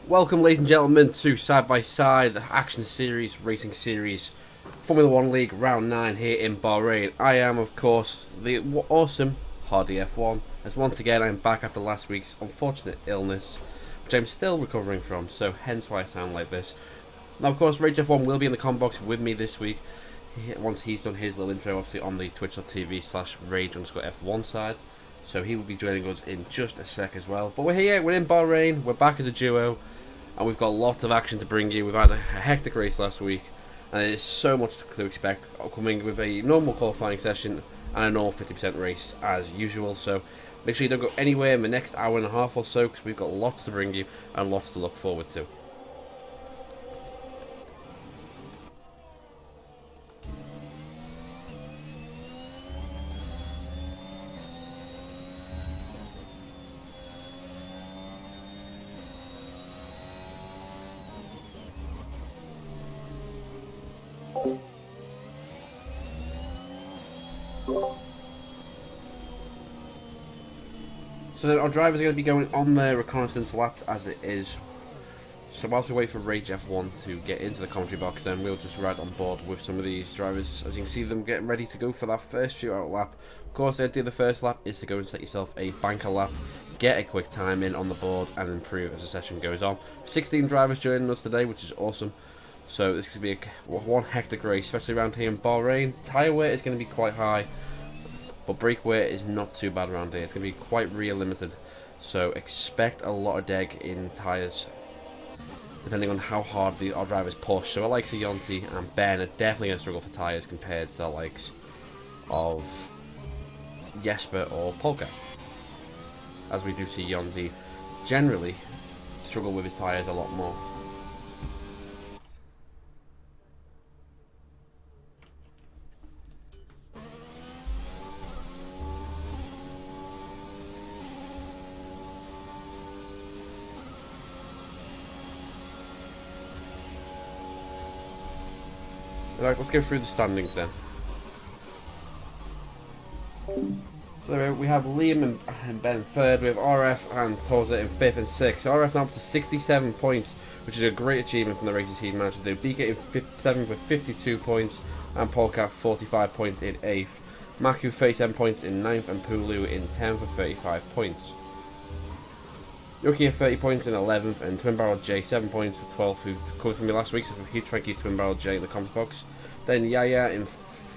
Welcome, ladies and gentlemen, to Side by Side Action Series, Racing Series, Formula 1 League Round 9 here in Bahrain. I am, of course, the awesome HardyF1, as once again I'm back after last week's unfortunate illness, which I'm still recovering from, so hence why I sound like this. Now, of course, RageF1 will be in the comment box with me this week, once he's done his little intro, obviously on the twitch.tv/rage_F1 side. So he will be joining us in just a sec as well. But we're here, we're in Bahrain, we're back as a duo. And we've got lots of action to bring you. We've had a hectic race last week, and there's so much to expect, coming with a normal qualifying session and a normal 50% race as usual. So make sure you don't go anywhere in the next hour and a half or so, because we've got lots to bring you and lots to look forward to. So then our drivers are going to be going on their reconnaissance laps as it is. So whilst we wait for RageF1 to get into the commentary box, then we'll just ride on board with some of these drivers. As you can see them getting ready to go for that first shootout lap. Of course, the idea of the first lap is to go and set yourself a banker lap, get a quick time in on the board, and improve as the session goes on. 16 drivers joining us today, which is awesome. So this could be one hectic race, especially around here in Bahrain. Tyre wear is going to be quite high, but brake wear is not too bad around here. It's going to be quite rear limited, so expect a lot of deg in tyres, depending on how hard our drivers push. So the likes of Yonti and Ben are definitely going to struggle for tyres compared to the likes of Jesper or Polka, as we do see Yonti generally struggle with his tyres a lot more. Right, let's go through the standings then. So we have Liam and Ben in third, we have RF and Torza in 5th and 6th. RF now up to 67 points, which is a great achievement from the races he managed to do. BK in 7th with 52 points, and Polka 45 points in 8th. Maku 37 points in 9th, and Pulu in 10th with 35 points. Yuki at 30 points in 11th, and Twin Barrel J 7 points for 12th, who covered from me last week, so a huge thank you to Twin Barrel J in the comment box. Then Yaya in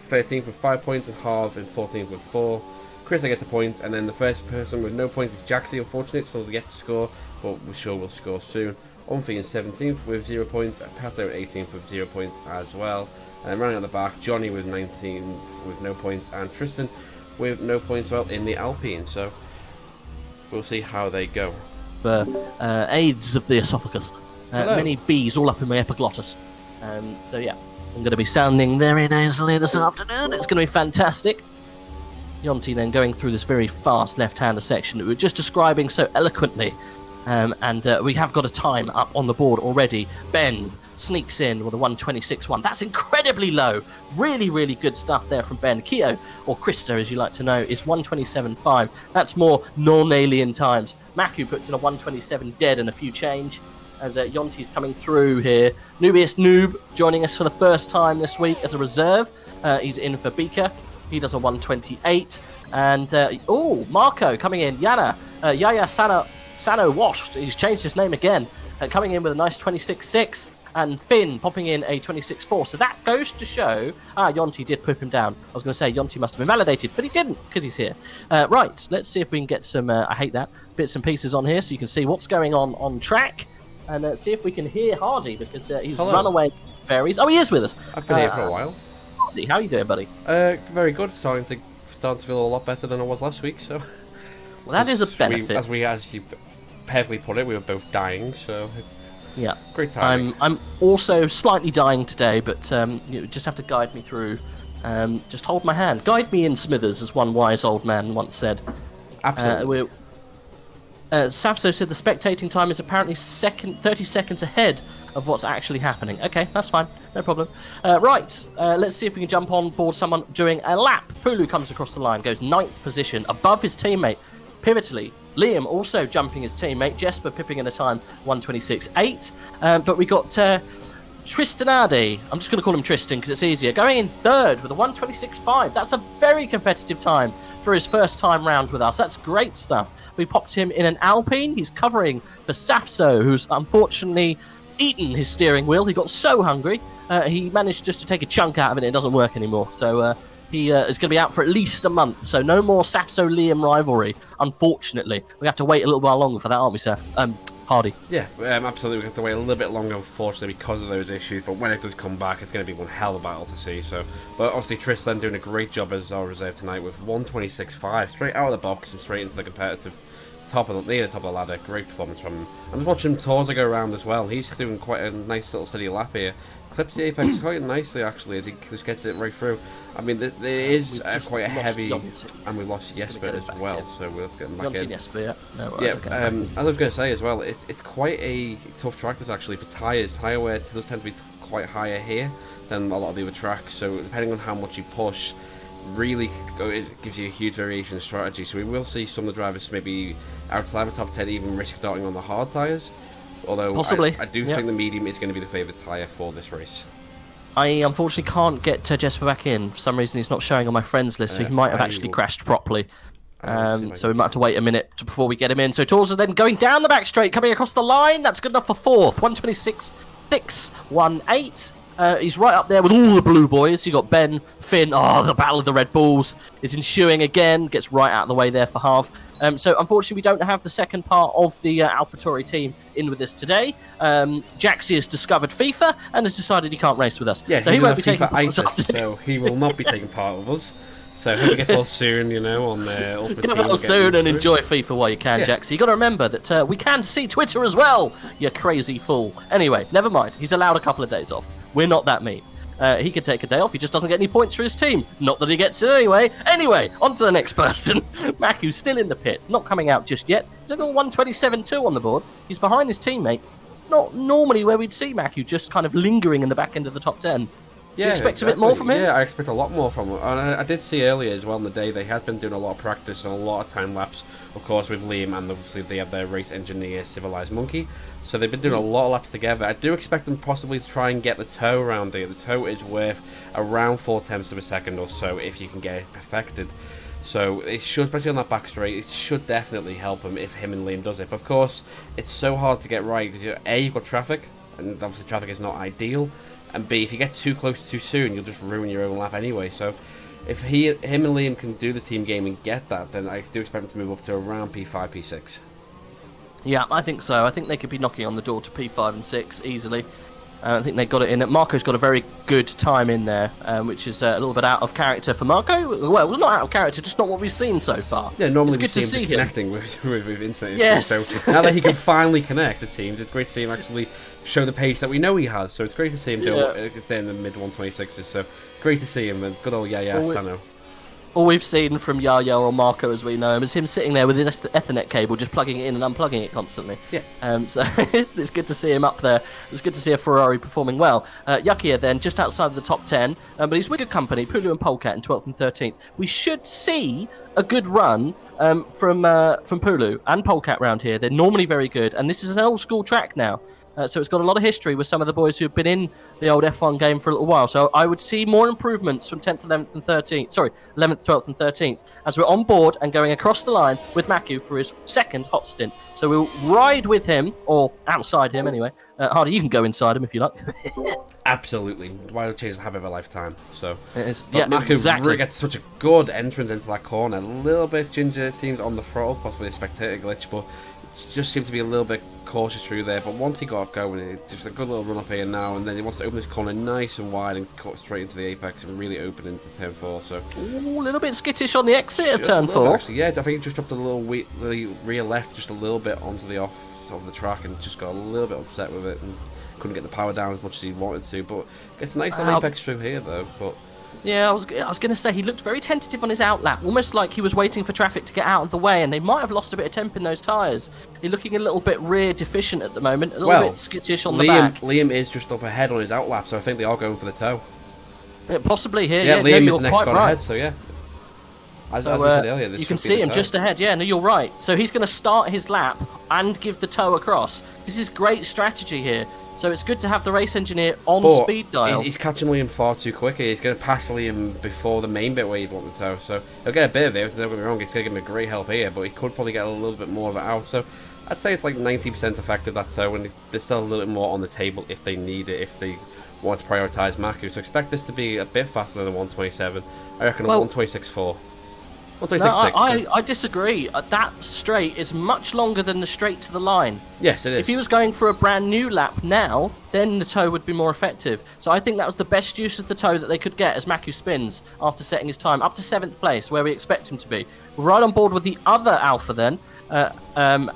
13th with 5 points, and Harv in 14th with 4. Chris, I get a point, and then the first person with no points is Jaxie, unfortunate, so they get to score, but we're sure we'll score soon. Umfi in 17th with 0 points, and Pato in 18th with 0 points as well. And running at the back, Johnny with 19 with no points, and Tristan with no points well in the Alpine, so we'll see how they go. AIDS of the esophagus. Many bees all up in my epiglottis. So yeah, I'm going to be sounding very nasally this afternoon. It's going to be fantastic. Yonti then going through this very fast left-hander section that we were just describing so eloquently. And we have got a time up on the board already. Ben sneaks in with a 1:26.1. That's incredibly low. Really, really good stuff there from Ben. Keo, or Krista as you like to know, is 1:27.5. That's more non-alien times. Maku puts in a 1:27 dead and a few change as Yonti's coming through here. Nubius Noob joining us for the first time this week as a reserve. He's in for Beaker. He does a 1:28. And, Marco coming in. Yaya Sano washed. He's changed his name again. Coming in with a nice 26.6. And Finn popping in a 26.4. So that goes to show... Yonti did put him down. I was going to say Yonti must have been validated, but he didn't because he's here. Right, let's see if we can get some, I hate that, bits and pieces on here so you can see what's going on track. And see if we can hear Hardy because he's run away fairies. Oh, he is with us. I've been here for a while. Hardy, how are you doing, buddy? Very good. Starting to feel a lot better than I was last week, so... Well, that is a benefit. As you perfectly put it, we were both dying, so... Yeah. Great timing. I'm also slightly dying today, but you just have to guide me through. Just hold my hand. Guide me in, Smithers, as one wise old man once said. Absolutely. Safso said the spectating time is apparently 30 seconds ahead of what's actually happening. Okay, that's fine. No problem. Right, let's see if we can jump on board someone doing a lap. Pulu comes across the line, goes 9th position, above his teammate. Pivotally, Liam also jumping his teammate. Jesper pipping in a time 1:26.8. But we got Tristanade. I'm just going to call him Tristan because it's easier. Going in 3rd with a 1:26.5. That's a very competitive time for his first time round with us. That's great stuff. We popped him in an Alpine. He's covering for Safso, who's unfortunately eaten his steering wheel. He got so hungry, he managed just to take a chunk out of it and it doesn't work anymore. So he is going to be out for at least a month. So no more Safso-Liam rivalry, unfortunately. We have to wait a little while longer for that, aren't we, Saf? Hardy. Yeah, absolutely. We have to wait a little bit longer, unfortunately, because of those issues. But when it does come back, it's going to be one hell of a battle to see. So, but obviously, Tristan doing a great job as our reserve tonight with 1:26.5, straight out of the box and straight into the competitive top of the ladder. Great performance from him. I'm just watching Torza go around as well. He's doing quite a nice little steady lap here. Clips the apex quite nicely, actually, as he just gets it right through. I mean, there is quite a heavy, and we lost Jesper as well, so we'll get him back in. Jesper, yeah. No, right, yeah, okay. as I was going to say as well, it's quite a tough track this actually for tyres. Tyre wear does tend to be quite higher here than a lot of the other tracks, so depending on how much you push, really it gives you a huge variation in strategy. So we will see some of the drivers maybe outside the top 10 even risk starting on the hard tyres. Although possibly, I do think the medium is going to be the favourite tyre for this race. I unfortunately can't get Jesper back in. For some reason, he's not showing on my friends list, so he might have actually crashed properly. So we might have to wait a minute before we get him in. So Torza then going down the back straight, coming across the line. That's good enough for 4th. 1:26.618. He's right up there with all the blue boys. You got Ben, Finn. Oh, the battle of the Red Bulls is ensuing again. Gets right out of the way there for half. So unfortunately, we don't have the second part of the AlphaTauri team in with us today. Jaxie has discovered FIFA and has decided he can't race with us. Yeah, so he won't be taking part of us. So he will not be taking part of us. So he'll get well soon, you know, on the Ultimate Team. Get well soon and enjoy FIFA while you can, yeah. Jaxie. You got to remember that we can see Twitter as well. You crazy fool. Anyway, never mind. He's allowed a couple of days off. We're not that mean. He could take a day off. He just doesn't get any points for his team. Not that he gets it anyway. Anyway, on to the next person. Maku's still in the pit. Not coming out just yet. He's only got 1:27.2 on the board. He's behind his teammate. Not normally where we'd see Maku just kind of lingering in the back end of the top 10. Do you expect a bit more from him? Yeah, I expect a lot more from him. And I did see earlier as well in the day they had been doing a lot of practice and a lot of time lapse, of course, with Liam, and obviously they have their race engineer, Civilized Monkey. So they've been doing a lot of laps together. I do expect them possibly to try and get the toe around here. The toe is worth around 0.4 of a second or so if you can get it perfected. So it should, especially on that back straight, it should definitely help him if him and Liam does it. But of course, it's so hard to get right because you've got traffic, and obviously traffic is not ideal. And B, if you get too close too soon, you'll just ruin your own lap anyway. So if him and Liam can do the team game and get that, then I do expect them to move up to around P5, P6. Yeah, I think so. I think they could be knocking on the door to P5 and 6 easily. I think they got it in. Marco's got a very good time in there, which is a little bit out of character for Marco. Well, not out of character, just not what we've seen so far. Yeah, normally it's good to see him connecting with internet. Yes. So now that he can finally connect, it seems it's great to see him actually show the pace that we know he has. So it's great to see him do it in the mid 1:26s. So great to see him. And good old Sano. All we've seen from Yaya or Marco, as we know him, is him sitting there with his Ethernet cable, just plugging it in and unplugging it constantly. Yeah. So it's good to see him up there. It's good to see a Ferrari performing well. Yukiya then, just outside of the top 10, but he's with good company, Pulu and Polkat in 12th and 13th. We should see a good run from Pulu and Polkat round here. They're normally very good, and this is an old school track now. So it's got a lot of history with some of the boys who've been in the old F1 game for a little while. So I would see more improvements from 10th, 11th and 13th. Sorry, 11th, 12th and 13th as we're on board and going across the line with Maku for his second hot stint. So we'll ride with him, or outside him anyway. Hardy, you can go inside him if you like. Absolutely. Why don't change the habit of a lifetime? So Maku exactly gets such a good entrance into that corner. A little bit ginger, it seems, on the throttle, possibly a spectator glitch, but just seemed to be a little bit cautious through there, but once he got going, it's just a good little run up here now, and then he wants to open this corner nice and wide and cut straight into the apex and really open into turn 4. So ooh, a little bit skittish on the exit of turn 4. Actually, yeah, I think he just dropped a little the rear left just a little bit onto the off of the track and just got a little bit upset with it and couldn't get the power down as much as he wanted to. But gets a nice little apex through here though. But yeah, I was going to say he looked very tentative on his outlap, almost like he was waiting for traffic to get out of the way, and they might have lost a bit of temp in those tyres. He's looking a little bit rear deficient at the moment, a little bit skittish on the back. Liam is just up ahead on his outlap, so I think they are going for the toe. Possibly here. Yeah, yeah, Liam no, is the next car ahead, so yeah. As we said earlier, this you can should be see the him toe. just ahead. Yeah, no, you're right. So he's going to start his lap and give the toe across. This is great strategy here. So it's good to have the race engineer on speed dial. He's catching Liam far too quickly. He's going to pass Liam before the main bit where you want the toe. So he'll get a bit of it, don't get me wrong. It's going to give him a great help here, but he could probably get a little bit more of it out. So I'd say it's like 90% effective, that toe, and there's still a little bit more on the table if they need it, if they want to prioritise Maku. So expect this to be a bit faster than the 127. I reckon a 126.4. No, I disagree. That straight is much longer than the straight to the line. Yes, it is. If he was going for a brand new lap now, then the toe would be more effective. So I think that was the best use of the toe that they could get as Maku spins after setting his time up to 7th place, where we expect him to be. We're right on board with the other Alpha then, Aston,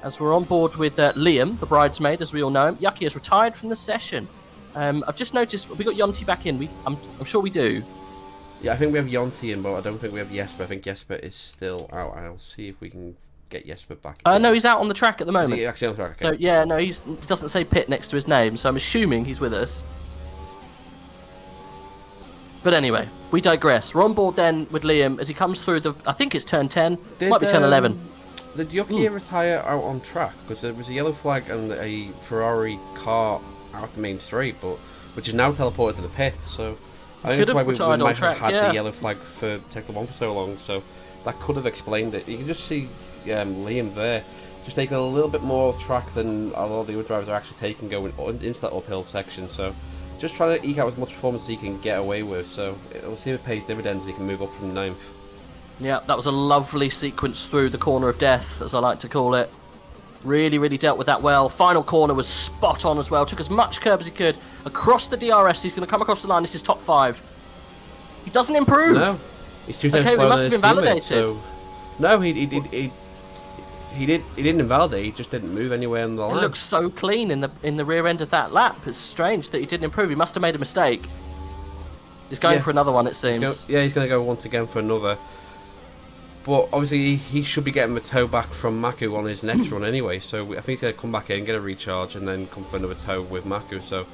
as we're on board with Liam, the bridesmaid, as we all know him. Yucky has retired from the session. I've just noticed we got Yonti back in. I'm sure we do. Yeah, I think we have Yonti in, but I don't think we have Jesper. I think Jesper is still out. I'll see if we can get Jesper back. No, he's out on the track at the moment. Is he actually on the track? Okay. So, yeah, no, he doesn't say pit next to his name, so I'm assuming he's with us. But anyway, we digress. We're on board then with Liam as he comes through I think it's turn 10. Might be turn 11. Did Yuki retire out on track? Because there was a yellow flag and a Ferrari car out the main straight, which is now teleported to the pit, so I think that's why we might have had the yellow flag for Sector 1 for so long, so that could have explained it. You can just see Liam there, just taking a little bit more track than a lot of the other drivers are actually taking going into that uphill section, so just trying to eke out as much performance as he can get away with, so we'll see if it pays dividends and he can move up from 9th. Yeah, that was a lovely sequence through the corner of death, as I like to call it. Really, really dealt with that well. Final corner was spot on as well. Took as much curb as he could across the DRS. He's going to come across the line. This is top 5. He doesn't improve. No, he's 2 okay, we must have invalidated. So no, he didn't invalidate. He just didn't move anywhere on the line. It looks so clean in the rear end of that lap. It's strange that he didn't improve. He must have made a mistake. He's going for another one, it seems. He's going to go once again for another. But obviously he should be getting the toe back from Maku on his next run anyway, so I think he's going to come back in, get a recharge, and then come for another toe with Maku. So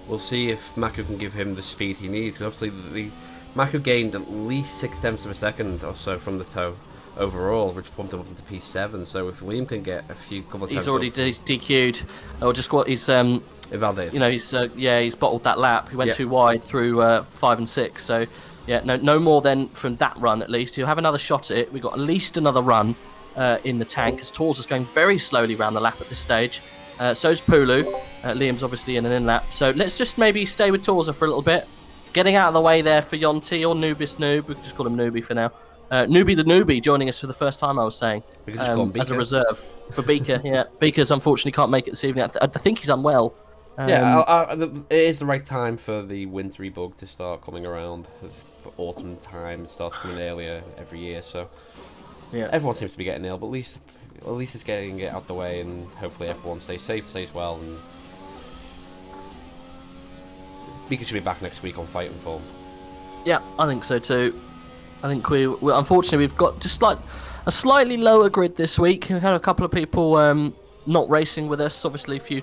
we'll see if Maku can give him the speed he needs. Because obviously Maku gained at least 0.6 of a second or so from the toe overall, which pumped him up into P7. So if Liam can get a couple of times, he's already DQ'd, or just what he's invalidated. You know, he's bottled that lap. He went too wide through 5 and 6. So. Yeah, no more then from that run at least. He'll have another shot at it. We've got at least another run in the tank, as Torza's going very slowly around the lap at this stage. So's Pulu. Liam's obviously in an in-lap. So let's just maybe stay with Torza for a little bit. Getting out of the way there for Yonti, or Nubis Noob. We can just call him Newbie for now. Newbie the Newbie joining us for the first time, I was saying. We can just call him as a reserve for Beaker. Yeah, Beaker's unfortunately can't make it this evening. I think he's unwell. It is the right time for the wintry bug to start coming around. Autumn time starts coming earlier every year, so everyone seems to be getting ill, but at least it's getting it out the way, and hopefully everyone stays safe, stays well, and Beaker should be back next week on fighting form. Yeah, I think so too. I think we unfortunately we've got just like a slightly lower grid this week. We've had a couple of people not racing with us, obviously through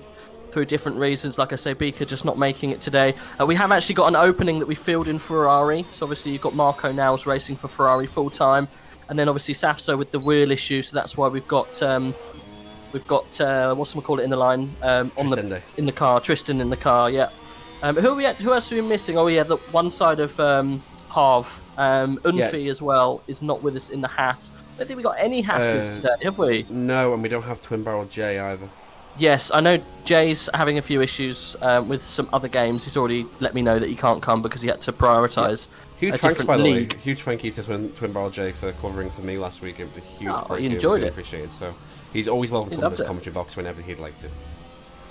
different reasons. Like I say, Beaker just not making it today. We have actually got an opening that we filled in Ferrari. So obviously you've got Marco Nels racing for Ferrari full time, and then obviously Safso with the wheel issue. So that's why we've got what's we call it in the line in the car. Tristan in the car. Yeah. Who else are we missing? Oh yeah, the one side of Harv. Unfi as well is not with us in the Haas. I don't think we got any Hasses today, have we? No, and we don't have twin barrel J either. Yes, I know Jay's having a few issues with some other games. He's already let me know that he can't come because he had to prioritise Huge a thanks, different by the way. league. Huge thank you to Twin Barrel Jay for covering for me last week. It was a huge thank He you. enjoyed Really it. appreciated. So he's always welcome to come to loved the it. commentary box whenever he'd like to.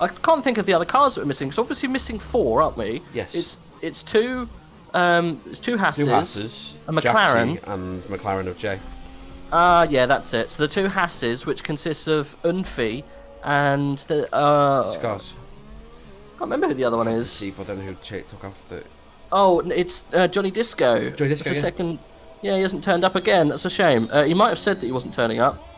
I can't think of the other cars that we're missing. It's obviously missing 4, aren't we? Yes. It's two Hasses, Two Hasses, a McLaren, Jaxie and McLaren of Jay. Yeah, that's it. So the 2 Hasses, which consists of Unfi and the Scott. can't remember who the other one is. People don't know who took off the. Oh, it's Johnny Disco. Johnny Disco, It's the yeah. second. Yeah, he hasn't turned up again. That's a shame. He might have said that he wasn't turning up.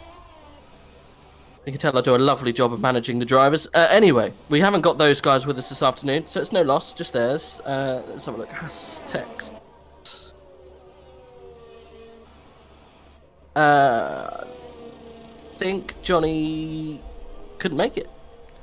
You can tell I do a lovely job of managing the drivers. Anyway, we haven't got those guys with us this afternoon, so it's no loss, just theirs. Let's have a look. Haas text. Think Johnny couldn't make it.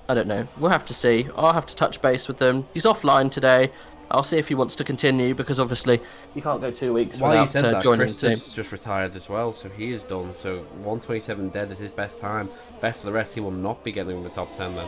I don't know. We'll have to see. I'll have to touch base with them. He's offline today. I'll see if he wants to continue because obviously you can't go 2 weeks While you without said that, joining Chris the team. just retired as well, so he is done. So 127 dead is his best time. Best of the rest, he will not be getting in the top 10 then.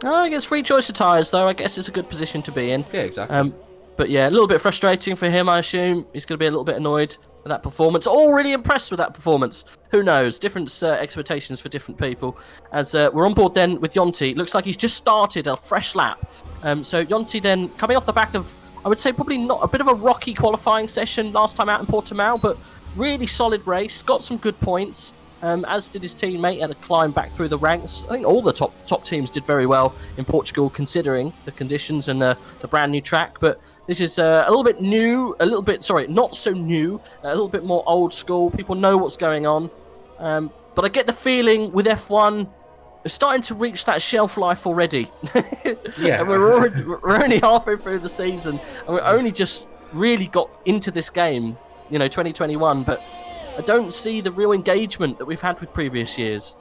Oh, I guess free choice of tyres though. I guess it's a good position to be in. Yeah, exactly. But yeah, a little bit frustrating for him, I assume. He's going to be a little bit annoyed with that performance. All really impressed with that performance. Who knows? Different expectations for different people. As we're on board then with Yonti. Looks like he's just started a fresh lap. So Yonti then coming off the back of, I would say probably not a bit of a rocky qualifying session last time out in Portimao, but really solid race. Got some good points. As did his teammate, had a climb back through the ranks. I think all the top teams did very well in Portugal, considering the conditions and the brand new track. But this is a little bit new, not so new, a little bit more old school. People know what's going on. But I get the feeling with F1, we're starting to reach that shelf life already. Yeah. And we're only halfway through the season, and we're only just really got into this game, 2021. But I don't see the real engagement that we've had with previous years.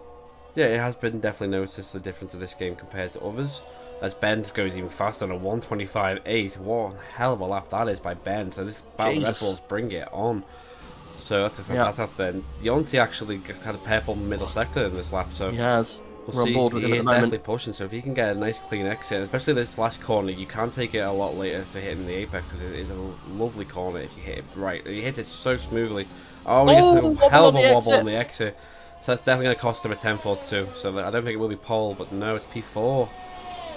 Yeah, it has been definitely noticed the difference of this game compared to others. As Benz goes even faster on a 125.8. What a hell of a lap that is by Ben. So this battle of Red Bulls bring it on. So that's a fantastic lap then. Yonti actually had a purple middle sector in this lap. So he has. We're on board with him at the moment. Definitely pushing. So if he can get a nice clean exit, especially this last corner, you can take it a lot later for hitting the apex because it is a lovely corner if you hit it right. He hits it so smoothly. Oh, he gets a hell of a wobble on the exit. So that's definitely going to cost him a 10.42. So I don't think it will be pole, but no, it's P4.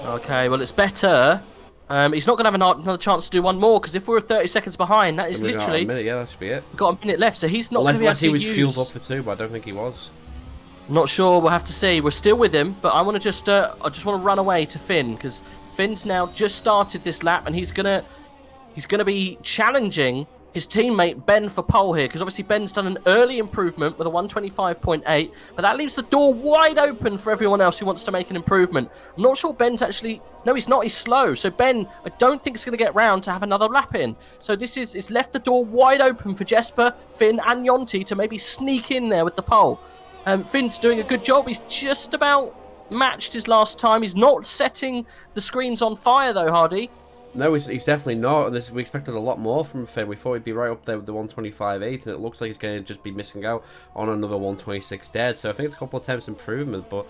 Okay, well, it's better. He's not going to have another chance to do one more, because if we're 30 seconds behind, that is literally... A minute, yeah, that should be it. Got a minute left, so he's not going to be able to use... Unless he was fueled up for 2, but I don't think he was. Not sure, we'll have to see. We're still with him, but I want to I just want to run away to Finn, because Finn's now just started this lap, and he's going to be challenging his teammate Ben for pole here, because obviously Ben's done an early improvement with a 125.8, but that leaves the door wide open for everyone else who wants to make an improvement. I'm not sure Ben's actually... No, he's not. He's slow. So Ben, I don't think is going to get round to have another lap in. So it's left the door wide open for Jesper, Finn and Yonti to maybe sneak in there with the pole. Finn's doing a good job. He's just about matched his last time. He's not setting the screens on fire though, Hardy. No, he's definitely not. And we expected a lot more from Finn. We thought he'd be right up there with the 125.8, and it looks like he's going to just be missing out on another 126 dead. So I think it's a couple of tenths improvement, but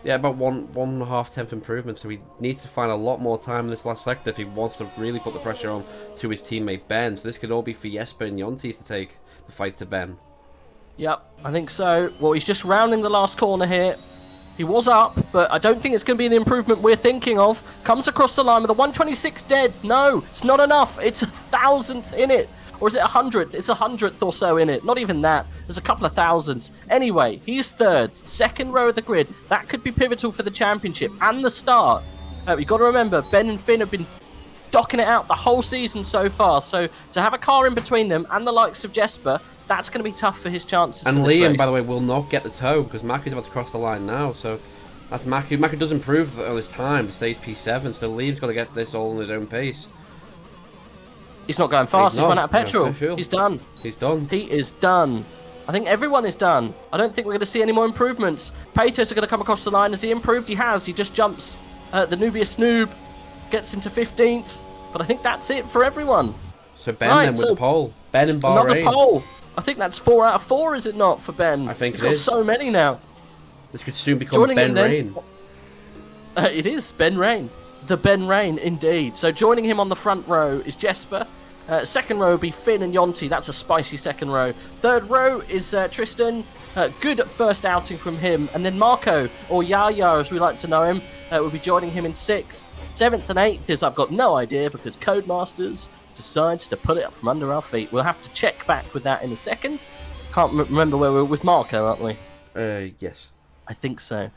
yeah, about one and a half tenth improvement. So he needs to find a lot more time in this last sector if he wants to really put the pressure on to his teammate Ben. So this could all be for Jesper and Yonti to take the fight to Ben. Yep, I think so. Well, he's just rounding the last corner here. He was up, but I don't think it's going to be the improvement we're thinking of. Comes across the line with a 126 dead. No, it's not enough. It's 1,000th in it. Or is it 100th? It's 100th or so in it. Not even that. There's a couple of thousands. Anyway, he's third. Second row of the grid. That could be pivotal for the championship and the start. You've got to remember, Ben and Finn have been docking it out the whole season so far. So to have a car in between them and the likes of Jesper, that's going to be tough for his chances. And for this Liam, race. by the way, will not get the toe because Mackey's about to cross the line now. So that's Mackey. Mackey does improve on his time, stays P7. So Liam's got to get this all on his own pace. He's not going fast. He's run out of petrol. Sure. He's done. He's done. He is done. I think everyone is done. I don't think we're going to see any more improvements. Paytos are going to come across the line. Has he improved? He has. He just jumps. The Nubius Noob gets into 15th. But I think that's it for everyone. So Ben then with the pole. Ben and Bahrain. Another pole. I think that's 4 out of 4, is it not, for Ben? I think He's got so many now. This could soon become Joining Ben him then, Rain. It is Ben Rain. The Ben Rain, indeed. So joining him on the front row is Jesper. Second row will be Finn and Yonti. That's a spicy second row. Third row is Tristan. Good first outing from him. And then Marco, or Yaya as we like to know him, will be joining him in 6th. 7th and 8th is I've got no idea because Codemasters decides to put it up from under our feet. We'll have to check back with that in a second. Can't remember where we're with Marco, aren't we? Yes. I think so.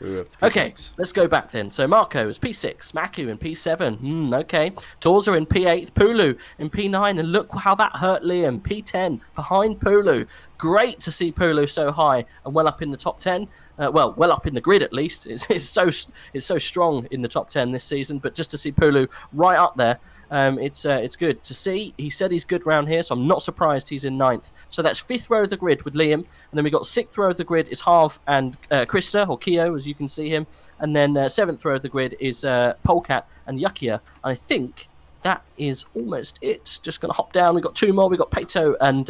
Okay, let's go back then. So Marco is P6, Maku in P7. Okay. Torza in P8, Pulu in P9, and look how that hurt Liam. P10 behind Pulu. Great to see Pulu so high and well up in the top 10. Well up in the grid at least. It's so strong in the top 10 this season. But just to see Pulu right up there, it's good to see. He said he's good round here, so I'm not surprised he's in 9th. So that's 5th row of the grid with Liam, and then we got 6th row of the grid is Harv and Krista, or Keo as you can see him, and then 7th row of the grid is Polecat and Yakia. And I think that is almost it. Just going to hop down. We've got 2 more. We've got Peto and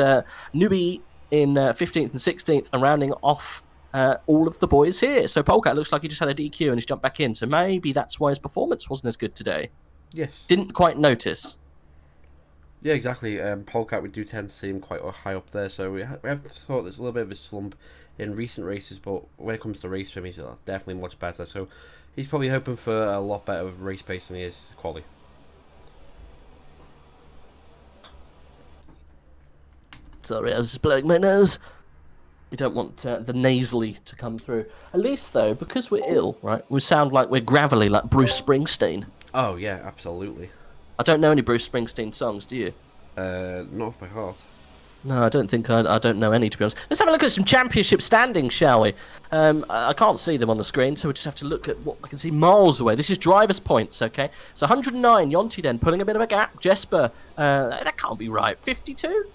Nubi in 15th and 16th, and rounding off all of the boys here. So Polecat looks like he just had a DQ and he's jumped back in, so maybe that's why his performance wasn't as good today. Yes. Didn't quite notice. Yeah, exactly. Polecat, we do tend to see him quite high up there, so we have thought there's a little bit of a slump in recent races, but when it comes to race swim, he's definitely much better. So he's probably hoping for a lot better of race pace than he is quality. Sorry, I was just blowing my nose. We don't want the nasally to come through. At least, though, because we're ill, right, we sound like we're gravelly, like Bruce Springsteen. Oh, yeah, absolutely. I don't know any Bruce Springsteen songs, do you? Not off by heart. No, I don't think I don't know any, to be honest. Let's have a look at some championship standings, shall we? I can't see them on the screen, so we just have to look at what I can see miles away. This is driver's points, okay? So 109, Yonti then, pulling a bit of a gap. Jesper, that can't be right. 52?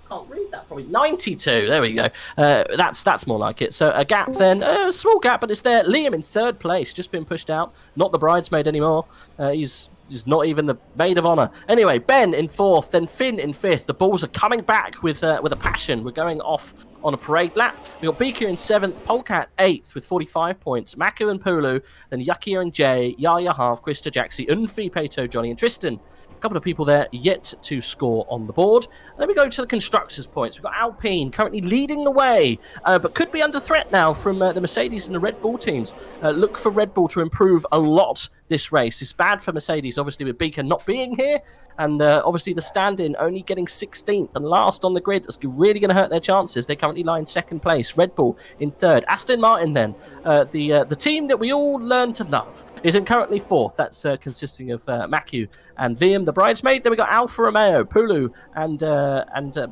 Can't read that, probably 92. There we go. That's more like it. So a gap then, a small gap, but it's there. Liam in 3rd place, just been pushed out. Not the bridesmaid anymore. He's not even the maid of honour. Anyway, Ben in 4th, then Finn in 5th. The balls are coming back with a passion. We're going off on a parade lap. We've got Beaker in 7th, Polecat 8th with 45 points, Maku and Pulu, then Yakia and Jay, Yaya Half, Krista, Jaxi, Unfi, Peto, Johnny and Tristan. A couple of people there yet to score on the board. And then we go to the constructors' points. We've got Alpine currently leading the way, but could be under threat now from the Mercedes and the Red Bull teams. Look for Red Bull to improve a lot this race. It's bad for Mercedes, obviously, with Beaker not being here. And obviously the stand-in only getting 16th and last on the grid. That's really going to hurt their chances. They currently lie in 2nd place. Red Bull in 3rd. Aston Martin then, the team that we all learn to love, is in currently 4th. That's consisting of Maku and Liam, the bridesmaid. Then we got Alfa Romeo, Pulu and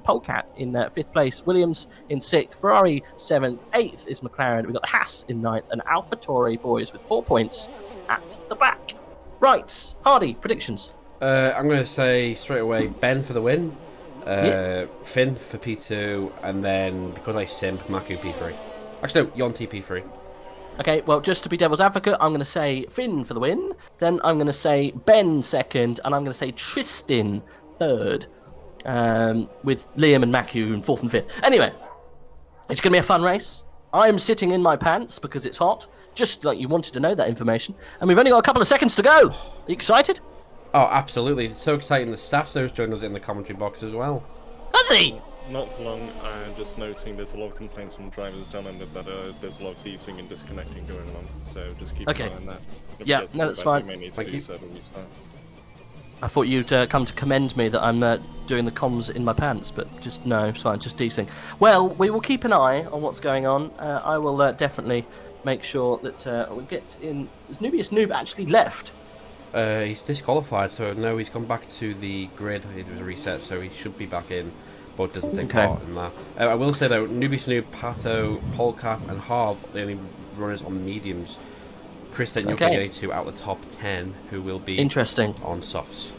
Polecat in 5th place. Williams in 6th. Ferrari 7th. 8th is McLaren. We've got Haas in 9th. And AlphaTauri boys with 4 points at the back. Right, Hardy, predictions. I'm going to say straight away Ben for the win, Finn for P2, and then because I simp, Maku P3. Actually, no, Yonti P3. Okay, well, just to be devil's advocate, I'm going to say Finn for the win, then I'm going to say Ben 2nd, and I'm going to say Tristan 3rd, with Liam and Maku in 4th and 5th. Anyway, it's going to be a fun race. I'm sitting in my pants because it's hot, just like you wanted to know that information, and we've only got a couple of seconds to go. Are you excited? Oh, absolutely. It's so exciting. The staff's joined us in the commentary box as well. Has he? Not for long. Just noting there's a lot of complaints from drivers down under that there's a lot of teasing and disconnecting going on. So just keep an eye on that. Yeah, no, that's fine. Thank you. I thought you'd come to commend me that I'm doing the comms in my pants, but just no, it's fine, just teasing. Well, we will keep an eye on what's going on. I will definitely make sure that we get in. Is Nubius Noob actually left? He's disqualified, so no, he's come back to the grid. It was a reset, so he should be back in, but doesn't take part in that. I will say though, Newbie Snoop, Pato, Polecat, and Harv, the only runners on mediums. Kristen, you're getting to out the top 10, who will be interesting on softs.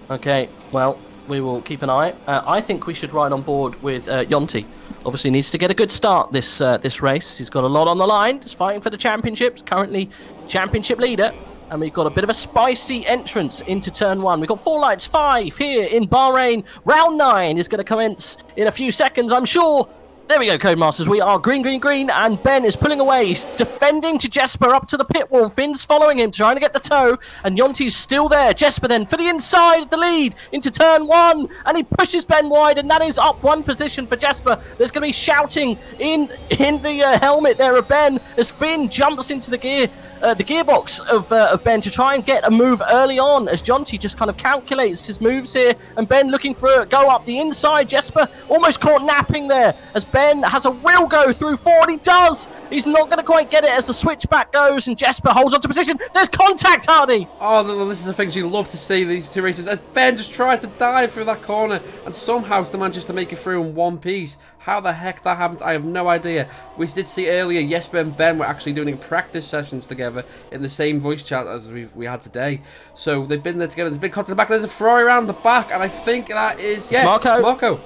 Okay, well, we will keep an eye. I think we should ride on board with Yonti. Obviously needs to get a good start this race. He's got a lot on the line. He's fighting for the championships. Currently championship leader. And we've got a bit of a spicy entrance into turn 1. We've got 4 lights, 5 here in Bahrain. Round 9 is going to commence in a few seconds, I'm sure. There we go, Codemasters. We are green, green, green, and Ben is pulling away. He's defending to Jesper up to the pit wall. Finn's following him, trying to get the toe, and Yonti's still there. Jesper then for the inside of the lead into turn 1, and he pushes Ben wide, and that is up 1 position for Jesper. There's going to be shouting in the helmet there of Ben as Finn jumps into the gearbox of Ben to try and get a move early on as Jonty just kind of calculates his moves here, and Ben looking for a go up the inside. Jesper almost caught napping there as Ben has a will go through 4, and he does. He's not going to quite get it as the switchback goes, and Jesper holds onto position. There's contact, Hardy! Oh, this is the things you love to see, these two races. And Ben just tries to dive through that corner and somehow still manages to make it through in one piece. How the heck that happens, I have no idea. We did see earlier, Jesper and Ben were actually doing practice sessions together in the same voice chat as we had today. So they've been there together. There's a big cut to the back. There's a Ferrari around the back, and I think that is... Yeah, Marco.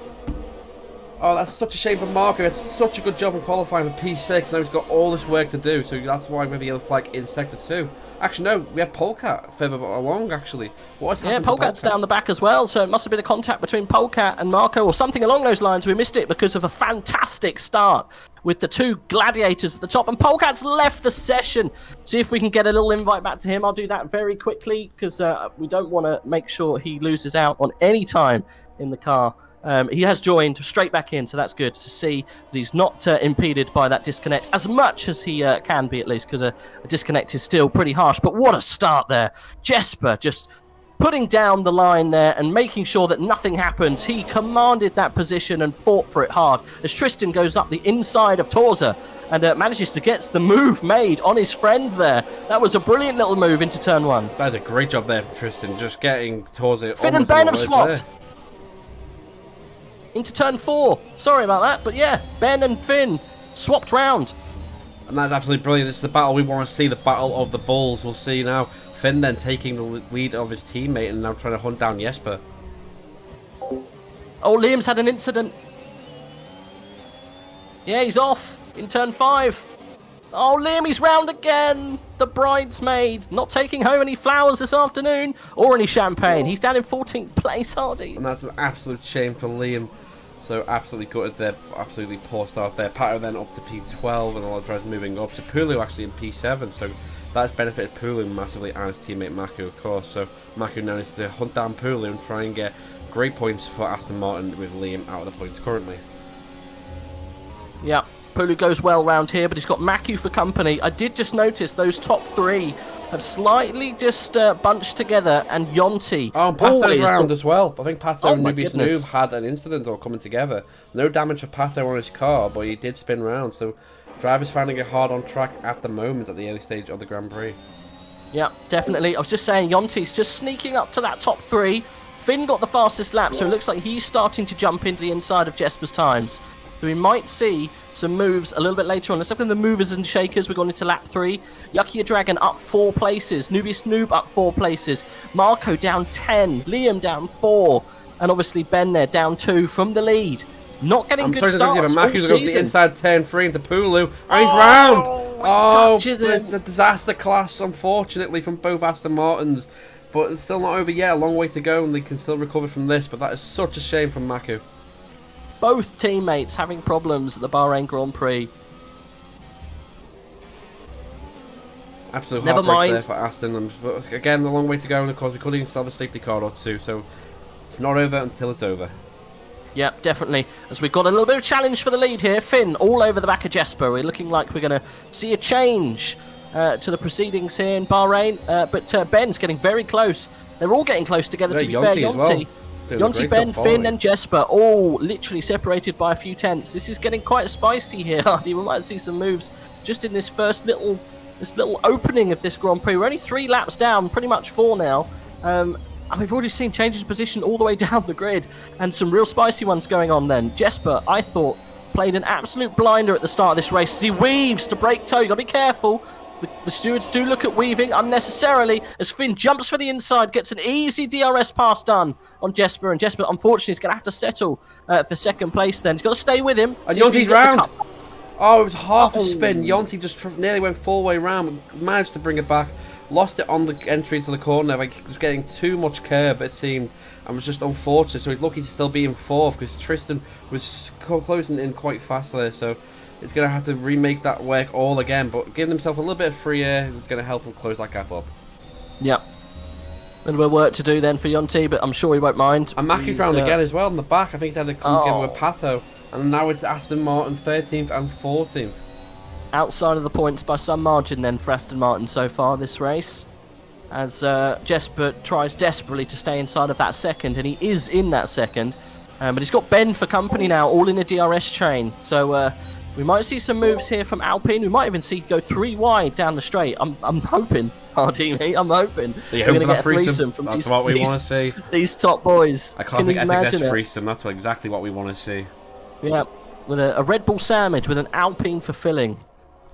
Oh, that's such a shame for Marco. It's such a good job in qualifying for P6. Now he's got all this work to do, so that's why we have a yellow flag in Sector 2. Actually, no, we have Polecat further along, actually. What has happened to Polecat's down the back as well, so it must have been a contact between Polecat and Marco or something along those lines. We missed it because of a fantastic start with the 2 gladiators at the top, and Polecat's left the session. See if we can get a little invite back to him. I'll do that very quickly because we don't want to make sure he loses out on any time in the car. He has joined straight back in, so that's good to see that he's not impeded by that disconnect as much as he can be, at least, because a disconnect is still pretty harsh. But what a start there. Jesper just putting down the line there and making sure that nothing happens. He commanded that position and fought for it hard as Tristan goes up the inside of Torza and manages to get the move made on his friend there. That was a brilliant little move into turn 1. That was a great job there from Tristan, just getting Torza... Finn and Ben have swapped into turn 4. Sorry about that, but yeah, Ben and Finn swapped round. And that's absolutely brilliant. This is the battle we want to see, the battle of the bulls. We'll see now Finn then taking the lead of his teammate and now trying to hunt down Jesper. Oh, Liam's had an incident. Yeah, he's off in turn 5. Oh, Liam, he's round again. The bridesmaid not taking home any flowers this afternoon or any champagne. He's down in 14th place, Hardy. And that's an absolute shame for Liam. So absolutely gutted there, absolutely poor start there. Pato then up to P12 and a lot of drivers moving up. So Pulu actually in P7, so that's benefited Pulu massively and his teammate Maku, of course. So Maku now needs to hunt down Pulu and try and get great points for Aston Martin with Liam out of the points currently. Yeah, Pulu goes well round here, but he's got Maku for company. I did just notice those top 3 have slightly just bunched together, and Yonti. Oh, and Pato round as well. I think Pato and Nubius goodness. Noob had an incident all coming together. No damage for Pato on his car, but he did spin round. So drivers finding it hard on track at the moment at the early stage of the Grand Prix. Yeah, definitely. I was just saying, Yonti's just sneaking up to that top 3. Finn got the fastest lap, so it looks like he's starting to jump into the inside of Jesper's times. So we might see some moves a little bit later on. Let's look at the movers and shakers. We're going into lap 3. Yuckier Dragon up 4 places. Nubius Noob up 4 places. Marco down 10. Liam down 4. And obviously Ben there down 2 from the lead. Not getting good starts all Maku's going to the inside turn 3 into Pulu. And he's round! Oh, the disaster class, unfortunately, from both Aston Martins. But it's still not over yet. A long way to go, and they can still recover from this. But that is such a shame from Maku. Both teammates having problems at the Bahrain Grand Prix. Absolute Never heartbreak mind there for Aston. But again, a long way to go, and of course we could even still have a safety car or 2. So it's not over until it's over. Yeah, definitely. As we've got a little bit of challenge for the lead here. Finn all over the back of Jesper. We're looking like we're going to see a change to the proceedings here in Bahrain. But Ben's getting very close. They're all getting close together, to be fair. Yonti. Yonti, Ben, Finn and Jesper all literally separated by a few tenths. This is getting quite spicy here, Hardy. We might see some moves just in this first little opening of this Grand Prix. We're only 3 laps down, pretty much 4 now. And we've already seen changes of position all the way down the grid and some real spicy ones going on then. Jesper, I thought, played an absolute blinder at the start of this race as he weaves to break toe. You've got to be careful. The stewards do look at weaving unnecessarily as Finn jumps for the inside, gets an easy DRS pass done on Jesper, and Jesper unfortunately is going to have to settle for second place then. He's got to stay with him. And Yonti's round! Oh, it was half a spin. Yonti just nearly went full way round, managed to bring it back, lost it on the entry into the corner, like it was getting too much curb it seemed, and was just unfortunate. So he's lucky to still be in 4th because Tristan was closing in quite fast there. So it's going to have to remake that work all again, but giving himself a little bit of free air is going to help him close that gap up. Yep. A little bit of work to do then for Yonti, but I'm sure he won't mind. And Mackey's round again as well in the back. I think he's had to come together with Pato. And now it's Aston Martin 13th and 14th. Outside of the points by some margin then for Aston Martin so far this race. As Jesper tries desperately to stay inside of that second, and he is in that second. But he's got Ben for company now, all in a DRS train. So we might see some moves here from Alpine. We might even see go 3 wide down the straight. I'm hoping, Hardy, mate. I'm hoping we're going to get a threesome from That's what we want to see. These top boys. I can't think SxS threesome. That's exactly what we want to see. Yeah, with a Red Bull sandwich with an Alpine for filling.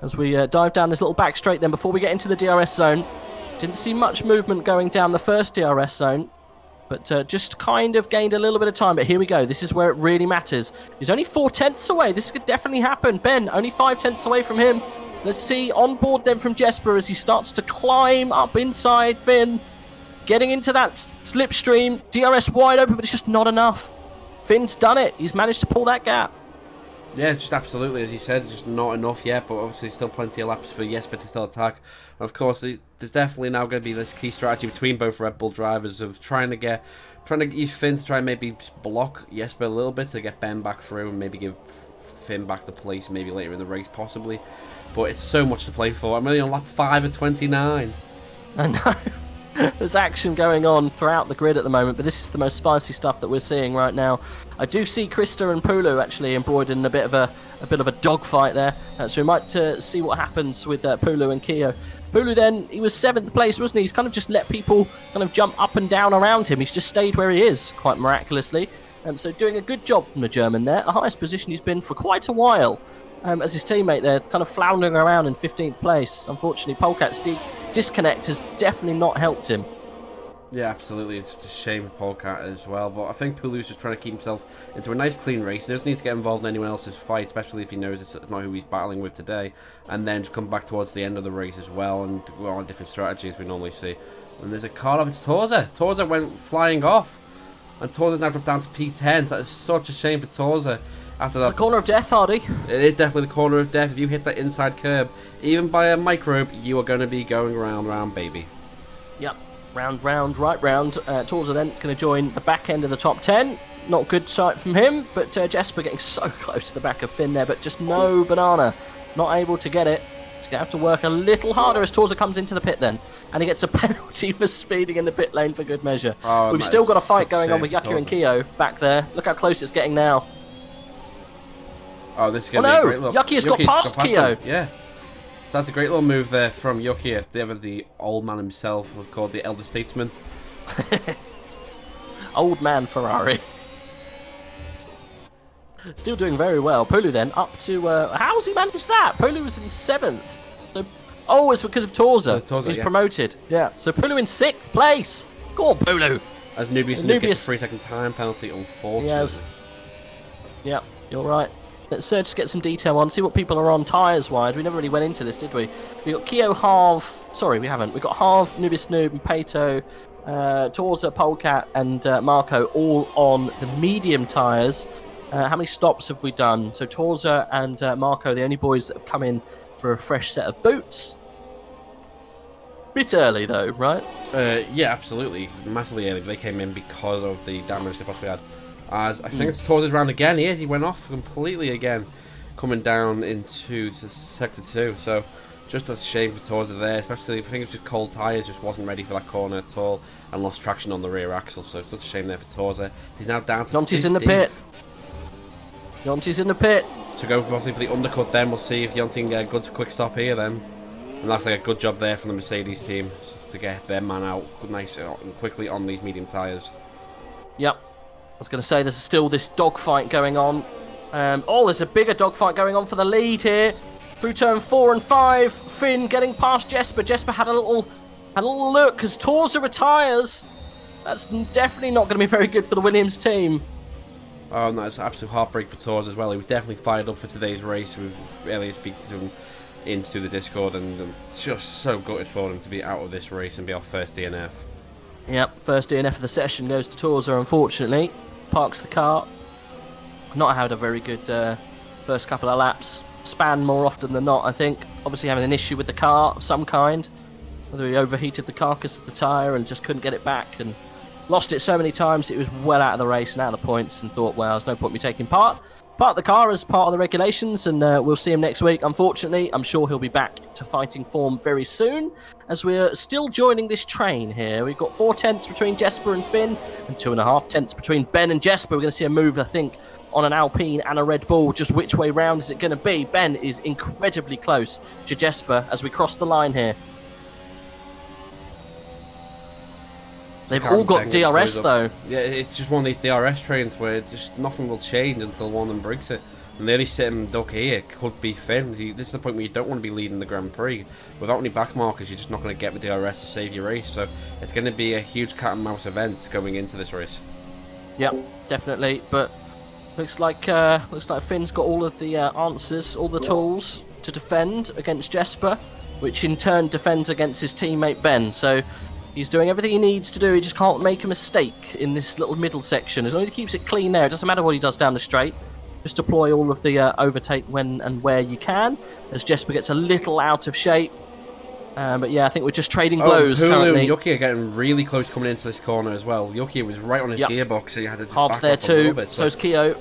As we dive down this little back straight then before we get into the DRS zone. Didn't see much movement going down the first DRS zone. But just kind of gained a little bit of time. But here we go. This is where it really matters. He's only 4/10 away. This could definitely happen. Ben, only 5/10 away from him. Let's see on board then from Jesper as he starts to climb up inside Finn. Getting into that slipstream. DRS wide open, but it's just not enough. Finn's done it. He's managed to pull that gap. Yeah, just absolutely, as you said, just not enough yet, but obviously still plenty of laps for Jesper to still attack. And of course, there's definitely now going to be this key strategy between both Red Bull drivers of trying to use Finn to try and maybe block Jesper a little bit to get Ben back through and maybe give Finn back the place maybe later in the race possibly. But it's so much to play for. I'm only on lap 5 of 29. I know. There's action going on throughout the grid at the moment, but this is the most spicy stuff that we're seeing right now. I do see Krista and Pulu actually embroidered in a bit of a dogfight there, so we might see what happens with Pulu and Keo. Pulu then, he was 7th place, wasn't he? He's kind of just let people kind of jump up and down around him. He's just stayed where he is, quite miraculously. And so doing a good job from the German there, the highest position he's been for quite a while. As his teammate there, kind of floundering around in 15th place. Unfortunately, Polkat's disconnect has definitely not helped him. Yeah, absolutely. It's a shame for Polkat as well. But I think Pulu's just trying to keep himself into a nice, clean race. He doesn't need to get involved in anyone else's fight, especially if he knows it's not who he's battling with today. And then just come back towards the end of the race as well and go on different strategies we normally see. And there's a card off. It's Torza. Torza went flying off. And Torza's now dropped down to P10. So that is such a shame for Torza. After that, it's a corner of death, Hardy. It is definitely the corner of death. If you hit that inside curb, even by a microbe, you are going to be going round, baby. Yep. Round, right round. Torza then going to join the back end of the top 10. Not good sight from him, but Jesper getting so close to the back of Finn there, but just no banana. Not able to get it. He's going to have to work a little harder as Torza comes into the pit then. And he gets a penalty for speeding in the pit lane for good measure. Oh, We've still got a fight going on with Yuki and Keo back there. Look how close it's getting now. Oh, this is going to be a great little... Yuki has got past Keo. Yeah. So that's a great little move there from Yuki, the old man himself, called the Elder Statesman. Old man Ferrari. Still doing very well. Pulu then up to... how's he managed that? Pulu was in 7th. So, it's because of Torza. He's promoted. Yeah. So Pulu in 6th place. Go on, Pulu. As Nubius gets a 3-second time penalty, unfortunately. Yes. Yeah, you're right. Let's just get some detail on, see what people are on tyres-wise. We never really went into this, did we? We got Keo, Harv... Sorry, we haven't. We got Harv, Nubius Noob, and Pato, Torza, Polkat, and Marco all on the medium tyres. How many stops have we done? So Torza and Marco, the only boys that have come in for a fresh set of boots. Bit early, though, right? Yeah, absolutely. Massively early. They came in because of the damage they possibly had. As I think it's Torza's round again. He went off completely again, coming down into sector 2. So just a shame for Torza there, especially I think it's just cold tyres, just wasn't ready for that corner at all and lost traction on the rear axle. So it's such a shame there for Torza. He's now down to Yonti's in the pit. Yonti's in the pit. To go for the undercut then, we'll see if Yonti can get a good quick stop here then. And that's like a good job there from the Mercedes team to get their man out nice and quickly on these medium tyres. Yep. I was going to say there's still this dogfight going on. There's a bigger dogfight going on for the lead here. Through turn 4 and 5, Finn getting past Jesper. Jesper had a little look as Torza retires. That's definitely not going to be very good for the Williams team. Oh, no, it's an absolute heartbreak for Torza as well. He was definitely fired up for today's race. We've earlier speaking to him into the Discord, and just so gutted for him to be out of this race and be our first DNF. Yep, first DNF of the session goes to Torza, unfortunately. Parks the car. Not had a very good first couple of laps. Span more often than not, I think. Obviously having an issue with the car of some kind. Whether he overheated the carcass of the tyre and just couldn't get it back and lost it so many times it was well out of the race and out of the points, and thought, well, there's no point me taking part. Park the car as part of the regulations, and we'll see him next week. Unfortunately, I'm sure he'll be back to fighting form very soon, as we're still joining this train here. We've got 4 tenths between Jesper and Finn, and 2.5 tenths between Ben and Jesper. We're going to see a move, I think, on an Alpine and a Red Bull. Just which way round is it going to be? Ben is incredibly close to Jesper as we cross the line here. They've all got DRS though. Yeah, it's just one of these DRS trains where just nothing will change until one of them breaks it. And the only sitting duck here could be Finn. This is the point where you don't want to be leading the Grand Prix. Without any back markers, you're just not going to get the DRS to save your race. So it's going to be a huge cat and mouse event going into this race. Yep, definitely. But looks like Finn's got all of the answers, all the tools to defend against Jesper, which in turn defends against his teammate Ben. So he's doing everything he needs to do. He just can't make a mistake in this little middle section. As long as he keeps it clean there, it doesn't matter what he does down the straight. Just deploy all of the overtake when and where you can, as Jesper gets a little out of shape. But yeah, I think we're just trading blows currently. And Yuki are getting really close coming into this corner as well. Yuki was right on his gearbox, so he had to just Harv's back there off a little too, bit, so's Keo.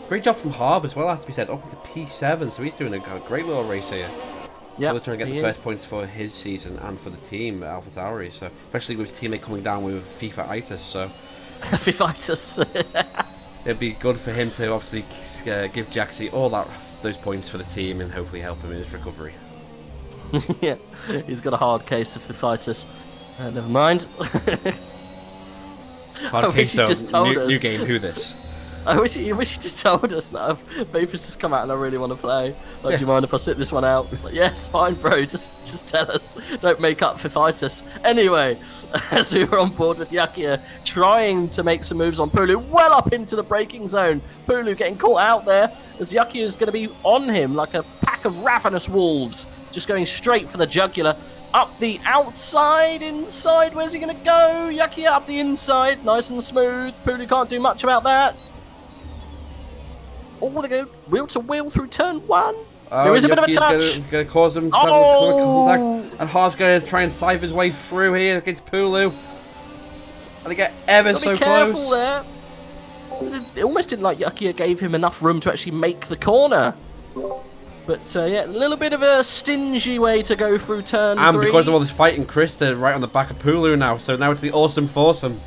Great job from Harv as well, has to be said, up into P7, so he's doing a great little race here. Yeah, really trying to get the first points for his season and for the team at AlphaTauri, so especially with his teammate coming down with FIFA-itis, so FIFA-itis. It'd be good for him to obviously give Jaxie all those points for the team and hopefully help him in his recovery. Yeah, he's got a hard case of FIFA-itis. Never mind. Hard case, so new game, who this? I wish he just told us that FIFA's just come out and I really want to play. Like, do you mind if I sit this one out? Like, yes, fine, bro. Just tell us. Don't make up for FIFA-itis. Anyway, as we were on board with Yakia, trying to make some moves on Pulu, well up into the braking zone. Pulu getting caught out there as Yakia is going to be on him like a pack of ravenous wolves, just going straight for the jugular. Up the outside, inside. Where's he going to go? Yakia up the inside, nice and smooth. Pulu can't do much about that. Oh, they go wheel to wheel through turn 1. There is a bit of a touch. Going to cause them to have contact. And Harv's going to try and scythe his way through here against Pulu. And they get ever so close. Be careful there. It almost didn't like Yakia gave him enough room to actually make the corner. But yeah, a little bit of a stingy way to go through turn 3. And because of all this fighting, Chris, they're right on the back of Pulu now. So now it's the awesome foursome.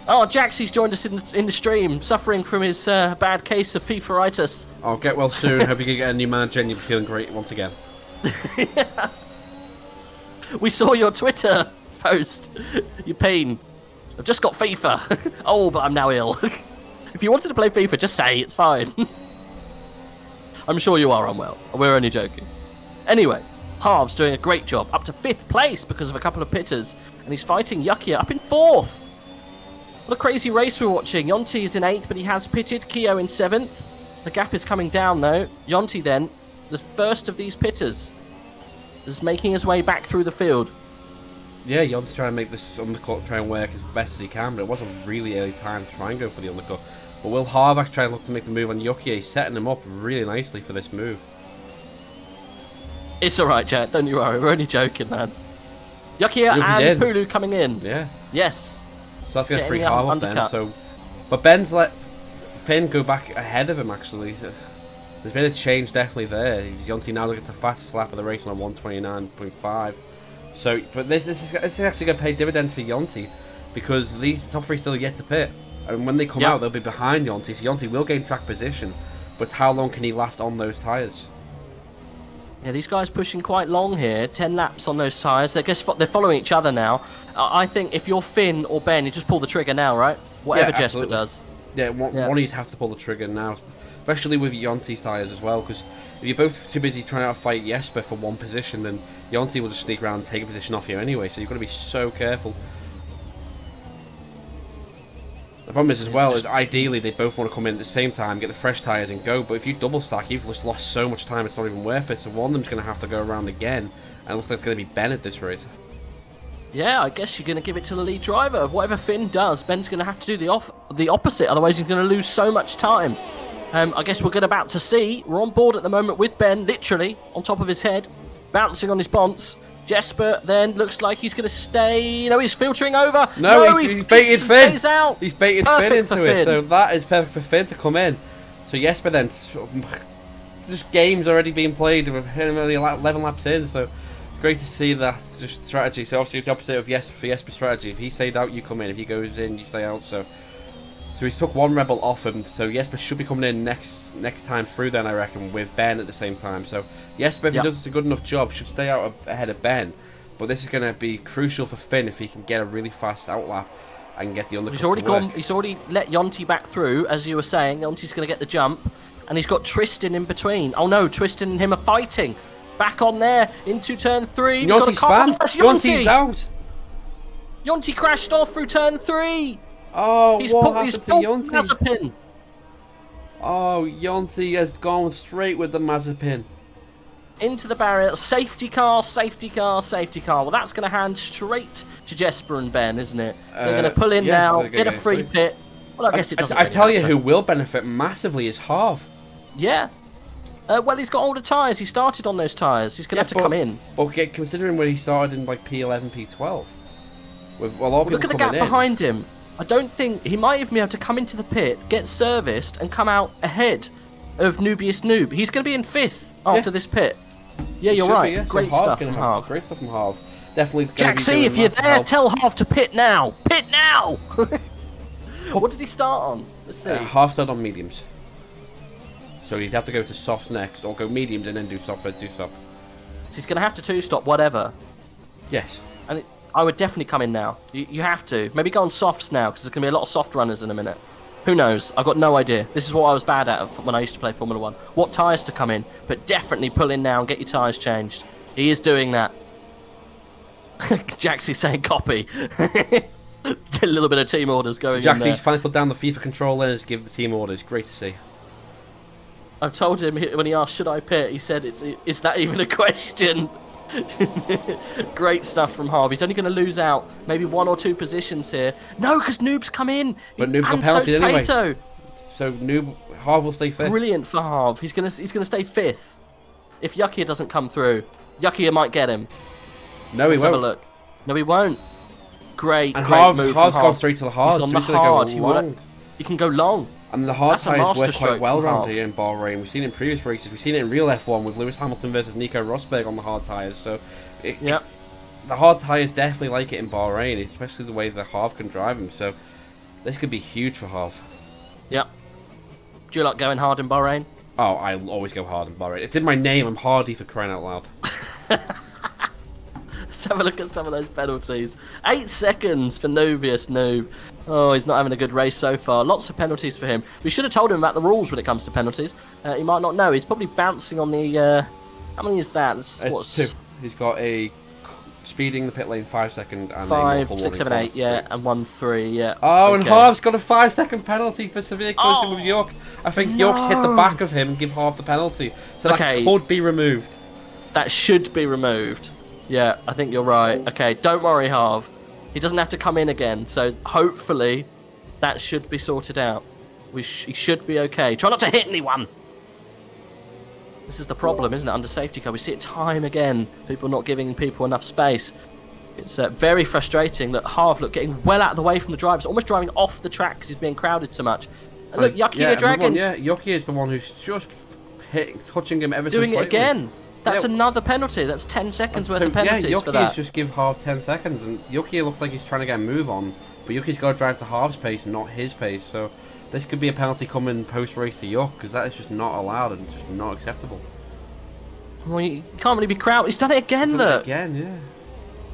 Oh, Jaxie's joined us in the stream, suffering from his bad case of FIFA-itis. Oh, get well soon. Hope you can get a new manager and you'll be feeling great once again. Yeah. We saw your Twitter post. You pain. I've just got FIFA. Oh, but I'm now ill. If you wanted to play FIFA, just say, it's fine. I'm sure you are unwell. We're only joking. Anyway, Harv's doing a great job. Up to 5th place because of a couple of pitters. And he's fighting Yakia up in 4th. What a crazy race we're watching. Yonti is in 8th, but he has pitted. Keo in 7th. The gap is coming down, though. Yonti, then, the first of these pitters, is making his way back through the field. Yeah, Yonti's trying to make this undercut try and work as best as he can, but it was a really early time to try and go for the undercut. But will Harvack try and look to make the move on Yuki? He's setting him up really nicely for this move. It's alright, Jack. Don't you worry. We're only joking, man. Yuki and Pulu coming in. Yeah. Yes. So that's going to free Harv up then. So, but Ben's let Finn go back ahead of him, actually. There's been a change definitely there. Yonti now looking at the fastest lap of the race on 129.5. So, but this is actually going to pay dividends for Yonti, because these top 3 still yet to pit. And when they come out, they'll be behind Yonti. So Yonti will gain track position. But how long can he last on those tyres? Yeah, these guys pushing quite long here. 10 laps on those tyres. I guess they're following each other now. I think if you're Finn or Ben, you just pull the trigger now, right? Whatever Jesper does. Yeah, one of you have to pull the trigger now. Especially with Yonti's tyres as well. Because if you're both too busy trying to fight Jesper for one position, then Yonti will just sneak around and take a position off you anyway. So you've got to be so careful. The problem is as well is ideally they both want to come in at the same time, get the fresh tyres and go, but if you double stack you've just lost so much time it's not even worth it, so one of them's going to have to go around again, and it looks like it's going to be Ben at this rate. Yeah, I guess you're going to give it to the lead driver. Whatever Finn does, Ben's going to have to do the opposite, otherwise he's going to lose so much time. I guess we're about to see. We're on board at the moment with Ben, literally, on top of his head, bouncing on his bonds. Jesper then looks like he's going to stay. No, he's filtering over. No, he's baited Finn. Stays out. He's baited Finn into it, so that is perfect for Finn to come in. So Jesper then, just game's already being played. We're only 11 laps in, so it's great to see that just strategy. So obviously it's the opposite of Jesper's strategy. If he stayed out, you come in. If he goes in, you stay out. So he's took one rebel off him. So Jesper should be coming in next time through then, I reckon, with Ben at the same time. So Jesper, if he does a good enough job, should stay out ahead of Ben. But this is going to be crucial for Finn if he can get a really fast outlap and get the undercut. He's already let Yonti back through, as you were saying. Yonti's going to get the jump, and he's got Tristan in between. Oh no, Tristan and him are fighting. Back on there into turn 3. Yonti's out. Yonti crashed off through turn 3. Oh, he's pulled Yonti? Mazepin. Oh, Yonti has gone straight with the Mazepin. Into the barrier. Safety car, safety car, safety car. Well, that's going to hand straight to Jesper and Ben, isn't it? They're going to pull in now, get a free pit. Well, I guess it doesn't I tell you who will benefit massively is Harv. Yeah. Well, he's got older tyres. He started on those tyres. He's going to have to come in. But considering when he started in like P11, P12, with a lot of people look at the gap behind him. I don't think he might even be able to come into the pit, get serviced, and come out ahead of Noobiest Noob. He's going to be in 5th after this pit. Yeah, you're right. Yeah. Great stuff from Harv. Great stuff from Harv. Definitely. Jaxie, if you're there, tell Harv to pit now. Pit now. What did he start on? Let's see. Harv started on mediums. So he'd have to go to softs next, or go mediums and then do soft red 2-stop. So he's going to have to 2-stop, whatever. Yes. And I would definitely come in now. You have to. Maybe go on softs now, because there's going to be a lot of soft runners in a minute. Who knows? I've got no idea. This is what I was bad at when I used to play Formula 1. What tyres to come in. But definitely pull in now and get your tyres changed. He is doing that. Jaxie's saying copy. A little bit of team orders going in there. Jaxie's finally put down the FIFA controller and give the team orders. Great to see. I told him when he asked, should I pit? He said, is that even a question? Great stuff from Harv. He's only going to lose out maybe 1 or 2 positions here. No, because Noob's come in. But Noob's got penalty anyway. So Harv will stay 5th. Brilliant for Harv. He's going to stay 5th. If Yukia doesn't come through, Yukia might get him. No, he won't. Have a look. No, he won't. Great. And great Harv's gone straight to the hard. He's on the hard. He can go long. And the hard tyres work quite well around here in Bahrain. We've seen it in previous races. We've seen it in real F1 with Lewis Hamilton versus Nico Rosberg on the hard tyres. So, the hard tyres definitely like it in Bahrain, especially the way the Harv can drive them. So, this could be huge for Harv. Yep. Do you like going hard in Bahrain? Oh, I'll always go hard in Bahrain. It's in my name. I'm Hardy for crying out loud. Let's have a look at some of those penalties. 8 seconds for Noobiest Noob. Oh, he's not having a good race so far. Lots of penalties for him. We should have told him about the rules when it comes to penalties. He might not know. He's probably bouncing on the... how many is that? It's 2. He's got a speeding the pit lane 5 second and 5, 6, 7, 8, yeah, and 1, 3, yeah. Oh, and Harv's got a 5-second penalty for severe collision with York. I think York's hit the back of him and give Harv the penalty. So that could be removed. That should be removed. Yeah, I think you're right. Okay, don't worry, Harv. He doesn't have to come in again, so hopefully that should be sorted out. He should be okay. Try not to hit anyone! This is the problem, isn't it, under safety car? We see it time again. People not giving people enough space. It's very frustrating that Harv, look, getting well out of the way from the drivers, almost driving off the track because he's being crowded so much. And look, Yuki Dragon. Yeah, Yuki is the one who's just touching him ever so slightly. Doing it again. That's another penalty. That's 10 seconds worth of penalties for that. Yuki's just give Harv 10 seconds, and Yuki looks like he's trying to get a move on, but Yuki's got to drive to Harv's pace and not his pace, so this could be a penalty coming post-race to Yuck, because that is just not allowed and just not acceptable. Well, you can't really be crowd. He's done it again, look. Again, yeah.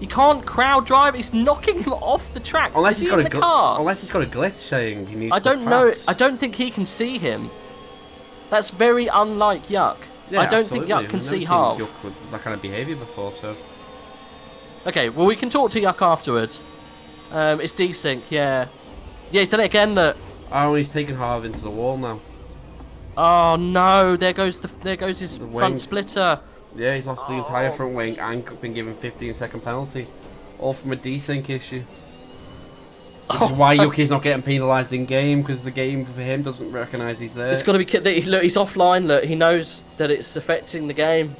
You can't crowd drive. He's knocking him off the track. Unless he's got a car. Unless he's got a glitch saying he needs. I don't know. I don't think he can see him. That's very unlike Yuck. Yeah, I don't think Yuck can see Harv. Yuck with that kind of behaviour before, so. Okay, well we can talk to Yuck afterwards. It's desync, yeah. Yeah, he's done it again. Look. Oh, he's taken Harv into the wall now. Oh no! There goes his front splitter. Yeah, he's lost the entire front wing and been given 15-second penalty. all from a desync issue. This is why Yuki's not getting penalised in game, because the game for him doesn't recognise he's there. It's got to be... Look, he's offline. Look, he knows that it's affecting the game.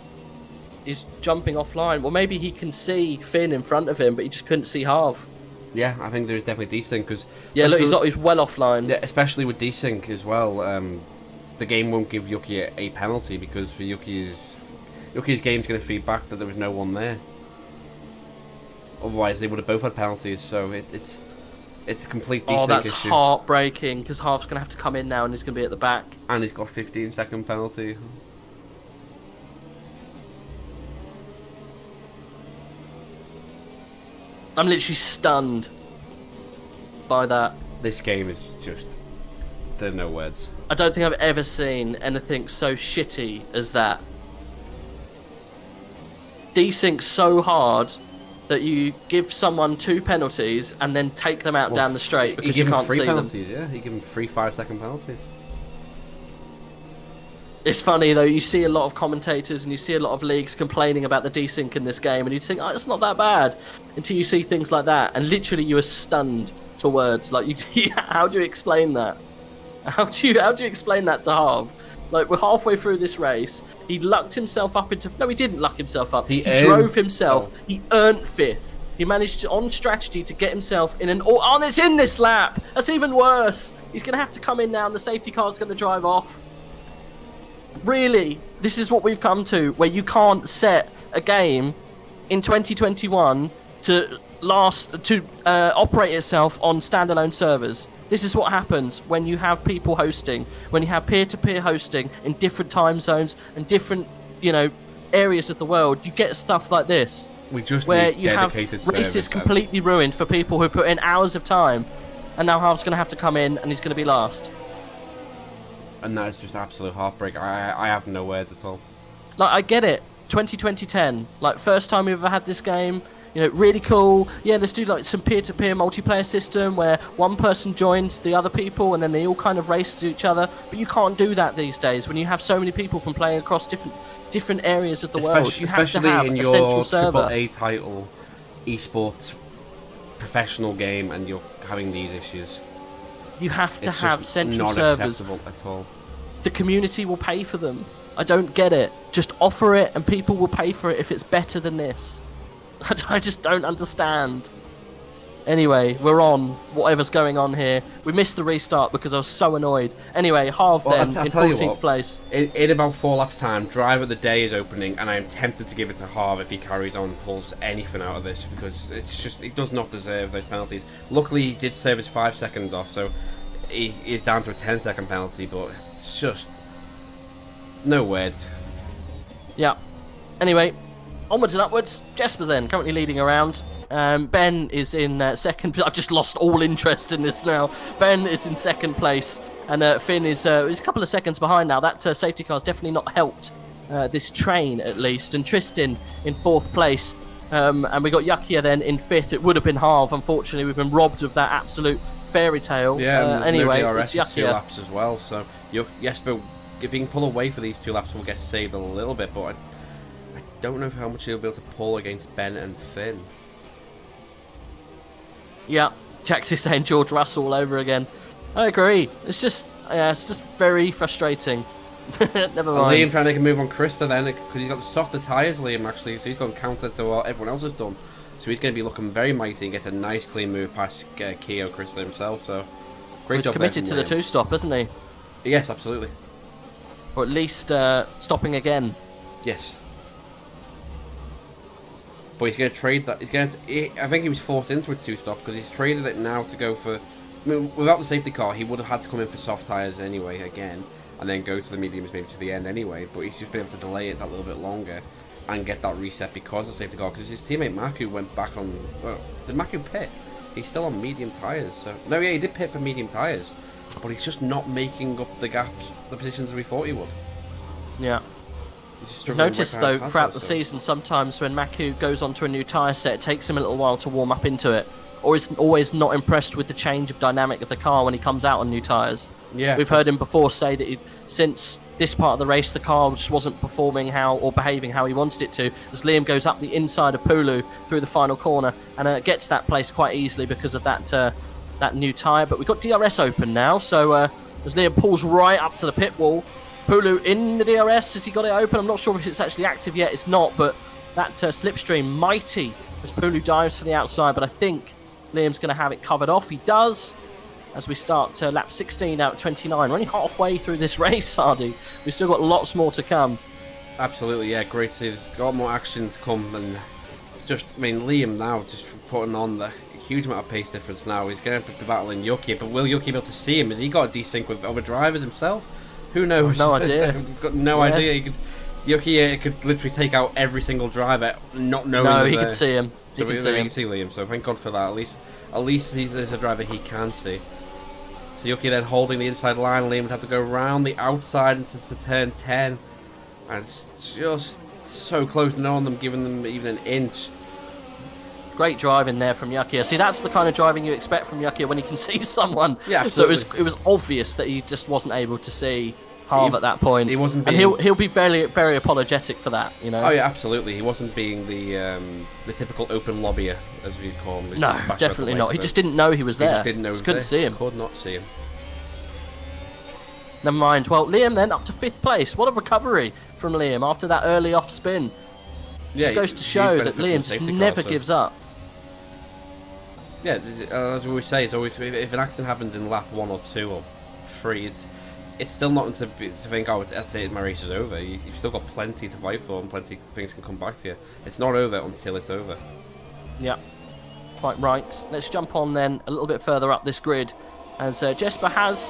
He's jumping offline. Well, maybe he can see Finn in front of him, but he just couldn't see Harv. Yeah, I think there's definitely desync, because... Yeah, look, he's well offline. Yeah, especially with desync as well. The game won't give Yuki a penalty, because for Yuki's game's going to feed back that there was no one there. Otherwise, they would have both had penalties, so it's a complete desync issue. Oh, that's heartbreaking, because Harv's going to have to come in now and he's going to be at the back. And he's got a 15-second penalty. I'm literally stunned by that. This game is just... there are no words. I don't think I've ever seen anything so shitty as that. Desync so hard that you give someone 2 penalties and then take them out down the straight because you can't see them. Yeah, he gave them 3 5-second penalties. It's funny though, you see a lot of commentators and you see a lot of leagues complaining about the desync in this game, and you think, oh, it's not that bad, until you see things like that, and literally you are stunned for words. Like, how do you explain that? How do you explain that to Harv? Like, we're halfway through this race. He lucked himself up into... No, he didn't luck himself up. He drove himself. Oh. He earned 5th. He managed to, on strategy, to get himself in an... Oh, and it's in this lap! That's even worse! He's going to have to come in now and the safety car's going to drive off. Really? This is what we've come to, where you can't set a game in 2021 to operate itself on standalone servers. This is what happens when you have people hosting, when you have peer-to-peer hosting in different time zones and different, areas of the world. You get stuff like this, we just where need you have races completely ruined for people who put in hours of time, and now Harv's going to have to come in and he's going to be last. And that is just absolute heartbreak. I have no words at all. Like, I get it. 2010, like, first time we've ever had this game. Really cool. Yeah, let's do like some peer-to-peer multiplayer system where one person joins the other people and then they all kind of race to each other. But you can't do that these days when you have so many people from playing across different areas of the world. You have to have a central server. Especially in your AAA title, esports, professional game, and you're having these issues. You have to have central not servers. Acceptable at all. The community will pay for them. I don't get it. Just offer it and people will pay for it if it's better than this. I just don't understand. Anyway, we're on. Whatever's going on here. We missed the restart because I was so annoyed. Anyway, Harv then in 14th place. In about 4 laps time, Driver of the Day is opening, and I am tempted to give it to Harv if he carries on and pulls anything out of this, because it's just, he does not deserve those penalties. Luckily, he did serve his 5 seconds off, so he is down to a 10-second penalty, but it's just no words. Yeah. Anyway, onwards and upwards. Jesper's then currently leading around. Ben is in second. I've just lost all interest in this now. Ben is in second place, and Finn is a couple of seconds behind now. That safety car's definitely not helped this train, at least. And Tristan in 4th place, and we got Yakia then in 5th. It would have been Harv. Unfortunately, we've been robbed of that absolute fairy tale. Yeah. Anyway, it's Yakia. 2 laps as well. So Jesper, if he can pull away for these 2 laps, we'll get saved a little bit. But I don't know how much he'll be able to pull against Ben and Finn. Yeah, Jaxie saying George Russell all over again. I agree. It's just very frustrating. Never mind. Liam trying to make a move on Krista then, because he's got the softer tyres, Liam, actually, so he's gone counter to what everyone else has done. So he's going to be looking very mighty and get a nice clean move past Keo Krista himself. So great job. He's committed to the 2-stop, isn't he? Yes, absolutely. Or at least stopping again. Yes. But he's going to trade that. I think he was forced into a 2-stop because he's traded it now to go for... I mean, without the safety car, he would have had to come in for soft tyres anyway, again, and then go to the mediums maybe to the end anyway. But he's just been able to delay it that little bit longer and get that reset because of the safety car. Because his teammate Maku went back on... Well, did Maku pit? He's still on medium tyres. So no, yeah, he did pit for medium tyres. But he's just not making up the gaps, the positions that we thought he would. Yeah. You've noticed though throughout the season sometimes when Maku goes onto a new tyre set, it takes him a little while to warm up into it, or is always not impressed with the change of dynamic of the car when he comes out on new tyres. Yeah, we've heard him before say that since this part of the race, the car just wasn't performing or behaving how he wanted it to, as Liam goes up the inside of Pulu through the final corner and gets that place quite easily because of that new tyre. But we've got DRS open now, so as Liam pulls right up to the pit wall, Pulu in the DRS, has he got it open? I'm not sure if it's actually active yet, it's not, but that slipstream mighty as Pulu dives for the outside, but I think Liam's going to have it covered off. He does, as we start lap 16 out of 29. We're only halfway through this race, Hardy. We've still got lots more to come. Absolutely, yeah, great to see. There's got more action to come, and Liam now just putting on the huge amount of pace difference now. He's going to be battling Yuki, but will Yuki be able to see him? Has he got a desync with other drivers himself? Who knows? No idea. Got no idea. Yuki could literally take out every single driver, not knowing. No, he could see him. He can see Liam. So thank God for that. At least there's a driver he can see. So Yuki then holding the inside line. Liam would have to go around the outside into the turn 10, and it's just so close to on them, giving them even an inch. Great driving there from Yuki. See, that's the kind of driving you expect from Yuki when he can see someone. Yeah, absolutely. So it was obvious that he just wasn't able to see Harv at that point. He wasn't being... And he'll be very, very apologetic for that, you know. Oh yeah, absolutely. He wasn't being the typical open lobbyer, as we call him. No, definitely not. He just didn't know he was there. He just didn't know he was couldn't see him. Could not see him. Never mind. Well, Liam then up to 5th place. What a recovery from Liam after that early off spin. Just goes to show that Liam just never gives up. Yeah, as we always say, it's always if an accident happens in lap 1 or 2 or 3, it's still not to think, oh, that's it, my race is over. You've still got plenty to fight for, and plenty of things can come back to you. It's not over until it's over. Yeah, quite right. Let's jump on then a little bit further up this grid, as Jesper has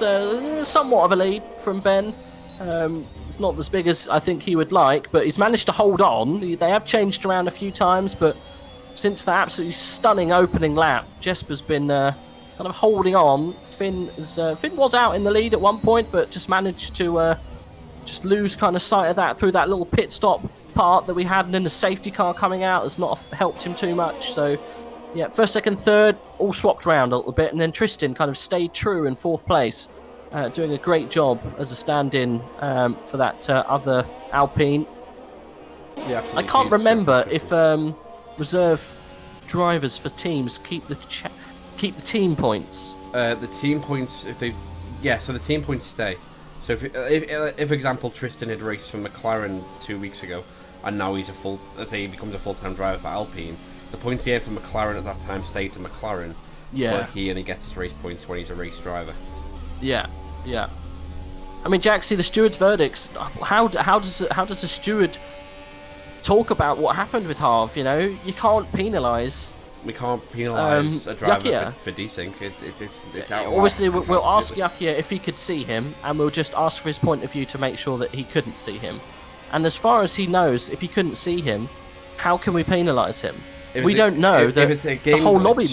somewhat of a lead from Ben. It's not as big as I think he would like, but he's managed to hold on. They have changed around a few times, but since that absolutely stunning opening lap, Jesper's been kind of holding on. Finn was out in the lead at one point, but just managed to just lose kind of sight of that through that little pit stop part that we had, and then the safety car coming out has not helped him too much. So yeah, 1st, 2nd, 3rd all swapped around a little bit, and then Tristan kind of stayed true in 4th place, doing a great job as a stand-in for that other Alpine. Yeah, I can't remember if reserve drivers for teams keep the team points. The team points, so the team points stay. So if for example Tristan had raced for McLaren 2 weeks ago, and now he's he becomes a full-time driver for Alpine, the points he had for McLaren at that time stay to McLaren. Yeah. But he only gets his race points when he's a race driver. Yeah. I mean, Jack, see the steward's verdicts. How does the steward talk about what happened with Harv? You know, you can't penalise. We can't penalise a driver for desync. It's out of obviously, we'll ask Yakia if he could see him, and we'll just ask for his point of view to make sure that he couldn't see him. And as far as he knows, if he couldn't see him, how can we penalise him? We don't know the whole lobby.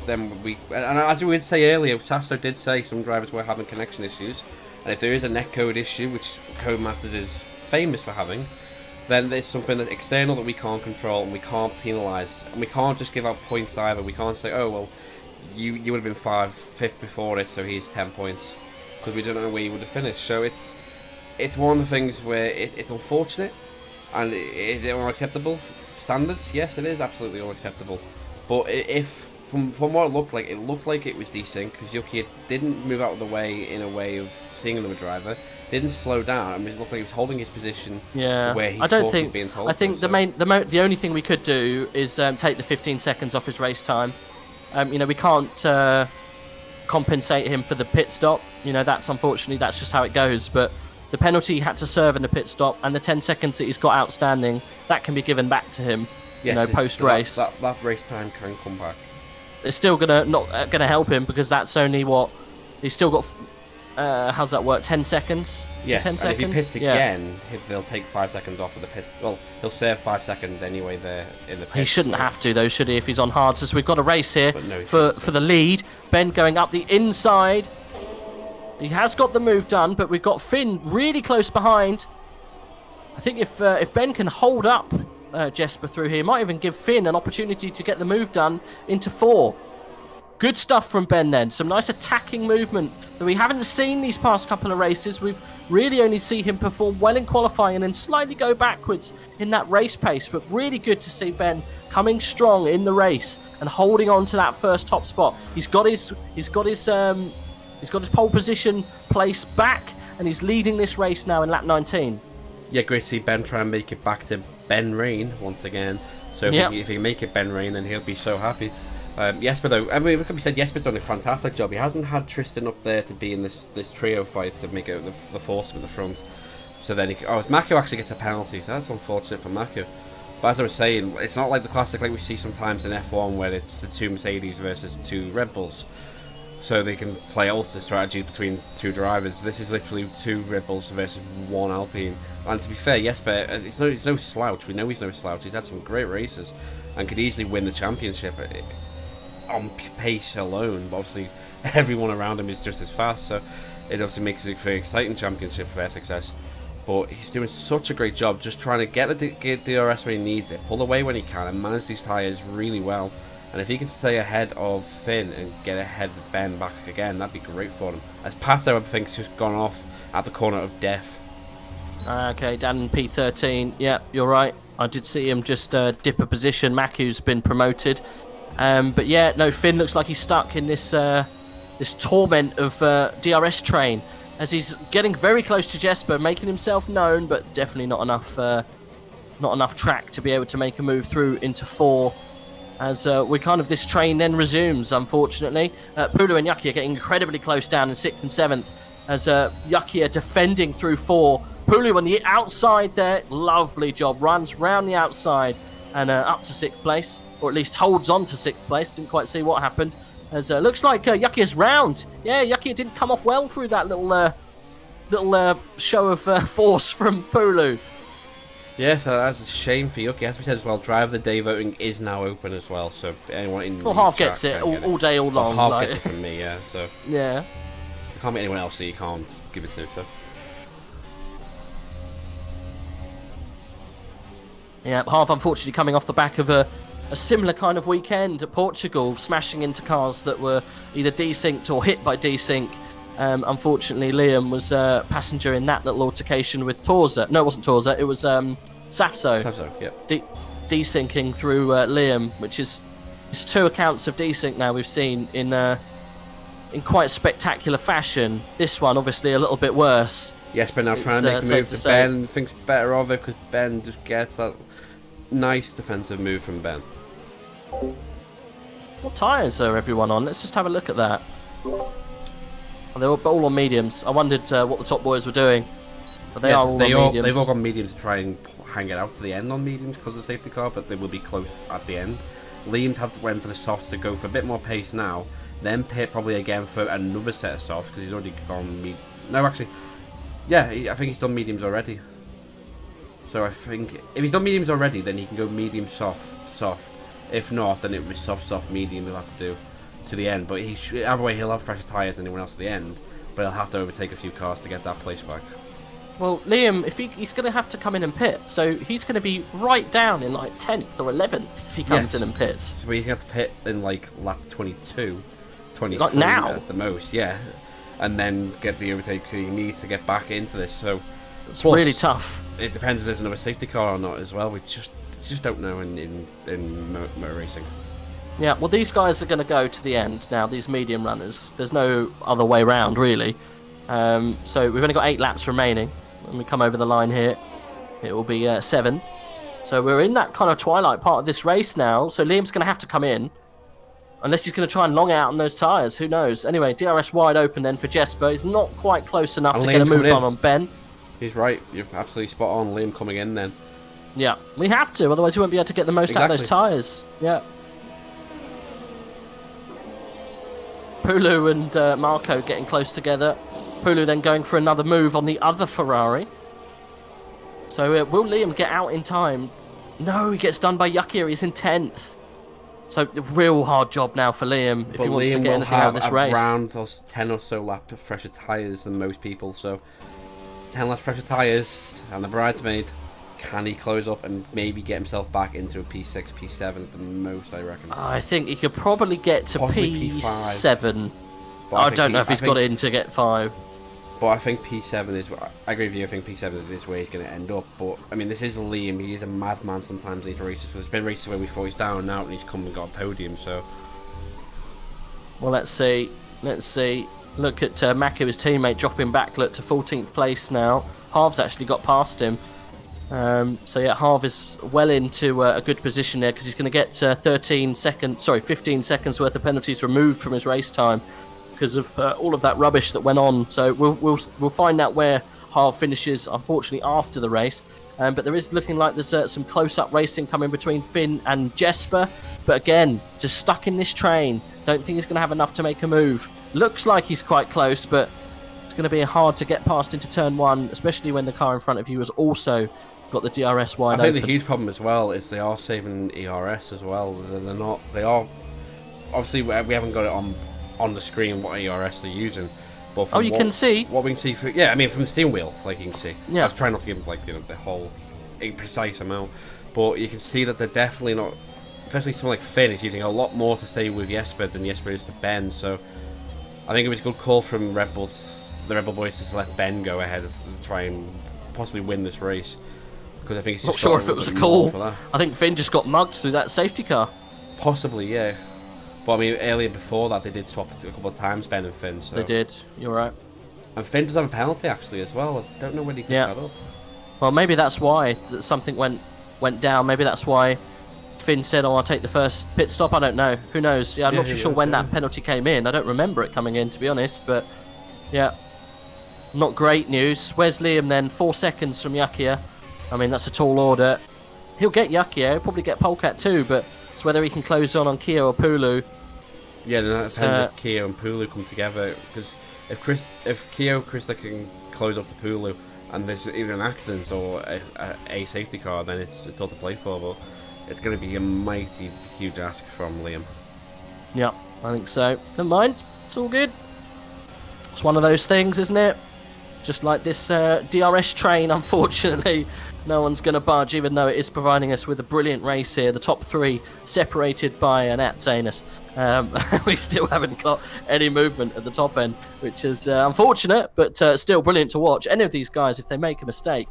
Then and as we would say earlier, Sasso did say some drivers were having connection issues, and if there is a netcode issue, which Codemasters is famous for having, then there's something that's external that we can't control and we can't penalise, and we can't just give out points either. We can't say, oh well, you would have been 5th before it, so here's 10 points, because we don't know where you would have finished. So it's one of the things where it's unfortunate, and is it unacceptable standards? Yes, it is absolutely unacceptable. But if from what it looked like it was desync, because Yuki didn't move out of the way in a way of seeing another driver. Didn't slow down. I mean, it looked like he was holding his position. Yeah, where he I don't thought think. He'd been told I think the only thing we could do is take the 15 seconds off his race time. We can't compensate him for the pit stop. That's unfortunately that's just how it goes. But the penalty he had to serve in the pit stop and the 10 seconds that he's got outstanding, that can be given back to him. Yes, post race. That race time can come back. It's still not gonna help him, because that's only what he's still got. How's that work? 10 seconds? Yes, 10 and seconds? if he pits again, they'll take 5 seconds off of the pit. Well, he'll serve 5 seconds anyway there in the pit. He shouldn't have to, though, should he, if he's on hard? So we've got a race here No, for the lead. Ben going up the inside. He has got the move done, but we've got Finn really close behind. I think if Ben can hold up Jesper through here, might even give Finn an opportunity to get the move done into 4. Good stuff from Ben then. Some nice attacking movement that we haven't seen these past couple of races. We've really only see him perform well in qualifying and then slightly go backwards in that race pace. But really good to see Ben coming strong in the race and holding on to that first top spot. He's got his pole position place back, and he's leading this race now in lap 19. Yeah, great to see Ben try and make it back to Bahrain once again. So if he can make it Bahrain, then he'll be so happy. Jesper, though, I mean, we said Jesper's done a fantastic job. He hasn't had Tristan up there to be in this trio fight to make it the force at the front. So then Mako actually gets a penalty, so that's unfortunate for Mako. But as I was saying, it's not like the classic like we see sometimes in F1 where it's the 2 Mercedes versus 2 Red Bulls. So they can play alternate strategies between 2 drivers. This is literally 2 Red Bulls versus 1 Alpine. And to be fair, Jesper, he's no slouch. We know he's no slouch. He's had some great races and could easily win the championship on pace alone. But obviously, everyone around him is just as fast. So it obviously makes it a very exciting championship for SxS. But he's doing such a great job just trying to get DRS when he needs it, pull away when he can, and manage these tyres really well. And if he can stay ahead of Finn and get ahead of Ben back again, that'd be great for him. As Pato, I think, has just gone off at the corner of death. Okay, Dan P13. Yeah, you're right. I did see him just dip a position. Maku's been promoted. But yeah, no, Finn looks like he's stuck in this this torment of DRS train, as he's getting very close to Jesper, making himself known, but definitely not enough track to be able to make a move through into 4. As this train then resumes, unfortunately. Pulu and Yuki are getting incredibly close down in 6th and 7th, as Yuki are defending through 4. Pulu on the outside there, lovely job, runs round the outside and up to 6th place, or at least holds on to 6th place. Didn't quite see what happened, as looks like Yuki is round. Yeah, Yuki didn't come off well through that little show of force from Pulu. Yeah, so that's a shame for Yuki. As we said as well, Driver of the Day voting is now open as well, so anyone in half gets it all day, all long. Half gets it from me, yeah. So yeah, you can't be anyone else that you can't give it to. So yeah, half unfortunately coming off the back of a similar kind of weekend at Portugal, smashing into cars that were either desynced or hit by desync. Unfortunately, Liam was a passenger in that little altercation with Torza. No, it wasn't Torza. It was Safso. Safso, yeah. Desyncing through Liam, which is 2 accounts of desync now we've seen in quite spectacular fashion. This one, obviously, a little bit worse. Yes, but now trying to make a move to Ben. Thinks better of it because Ben just gets that nice defensive move from Ben. What tyres are everyone on? Let's just have a look at that. They're all on mediums. I wondered what the top boys were doing, but they are all on mediums. They've all got mediums to try and hang it out to the end on mediums because of the safety car, but they will be close at the end. Liam's went for the softs to go for a bit more pace now, then pit probably again for another set of softs because he's already gone No, actually, yeah, I think he's done mediums already. So I think if he's done mediums already, then he can go medium, soft. If not, then it will be soft, medium. He'll have to do to the end, but either way he'll have fresher tyres than anyone else at the end, but he'll have to overtake a few cars to get that place back. Well, Liam, if he's going to have to come in and pit, so he's going to be right down in like 10th or 11th if he comes in and pits. So he's going to have to pit in like lap 22, 23 like now at the most, yeah, and then get the overtakes he needs to get back into this. So it's really tough. It depends if there's another safety car or not as well. We just don't know in motor racing. Yeah, well, these guys are going to go to the end now, these medium runners. There's no other way round, really. So we've only got 8 laps remaining. When we come over the line here, it will be 7. So we're in that kind of twilight part of this race now. So Liam's going to have to come in, unless he's going to try and long out on those tyres. Who knows? Anyway, DRS wide open then for Jesper. He's not quite close enough to get a move on Ben. He's right. You're absolutely spot on. Liam coming in then. Yeah, we have to. Otherwise, we won't be able to get the most out of those tyres. Yeah. Pulu and Marco getting close together. Pulu then going for another move on the other Ferrari. So will Liam get out in time? No, he gets done by Yuki. He's in 10th. So real hard job now for Liam if he wants to get anything out of this race. Around those 10 or so lap fresher tyres than most people. So 10 lap fresher tyres and the bridesmaid. Can he close up and maybe get himself back into a P6, P7 at the most, I reckon? I think he could probably get to Possibly P7. I don't know if he's got it in to get 5. But I think P7 is. I agree with you. I think P7 is where he's going to end up. But I mean, this is Liam. He is a madman sometimes in these races. So there's been races where we thought he's down and out, and he's come and got a podium. So. Well, let's see. Look at Mako, his teammate, dropping back. Look to 14th place now. Harv's actually got past him. So yeah, Harv is well into a good position there because he's going to get 15 seconds worth of penalties removed from his race time because of all of that rubbish that went on. So we'll find out where Harv finishes, unfortunately, after the race. But there is looking like there's some close-up racing coming between Finn and Jesper. But again, just stuck in this train. Don't think he's going to have enough to make a move. Looks like he's quite close, but it's going to be hard to get past into turn 1, especially when the car in front of you has also got the DRS wide open. I think the huge problem as well is they are saving ERS as well. They're not. They are. Obviously, we haven't got it on the screen what ERS they're using. But you can see what we can see. From the steering wheel, like you can see. Yeah. I was trying not to give them the whole precise amount, but you can see that they're definitely not. Especially someone like Finn is using a lot more to stay with Jesper than Jesper is to Ben. So I think it was a good call from the Rebel boys to let Ben go ahead and try and possibly win this race. Because I think it's not sure if it was a call. I think Finn just got mugged through that safety car. Possibly, yeah. But I mean, earlier before that, they did swap a couple of times, Ben and Finn. So. They did. You're right. And Finn does have a penalty actually as well. I don't know when he picked that up. Well, maybe that's why something went down. Maybe that's why Finn said, "Oh, I'll take the first pit stop." I don't know. Who knows? Yeah, I'm not too sure when that penalty came in. I don't remember it coming in, to be honest. But yeah, not great news. Where's Liam then? 4 seconds from Yakia. I mean, that's a tall order. He'll get Yakia. He'll probably get Polecat too, but it's whether he can close on Keo or Pulu. Yeah, then that depends if Keo and Pulu come together. Because if Keo Chrysler can close off the Pulu, and there's either an accident or a safety car, then it's all to play for. But it's going to be a mighty huge ask from Liam. Yeah, I think so. Never mind. It's all good. It's one of those things, isn't it? Just like this DRS train, unfortunately. No one's going to budge, even though it is providing us with a brilliant race here. The top 3 separated by an Zanus. We still haven't got any movement at the top end, which is unfortunate, but still brilliant to watch. Any of these guys, if they make a mistake,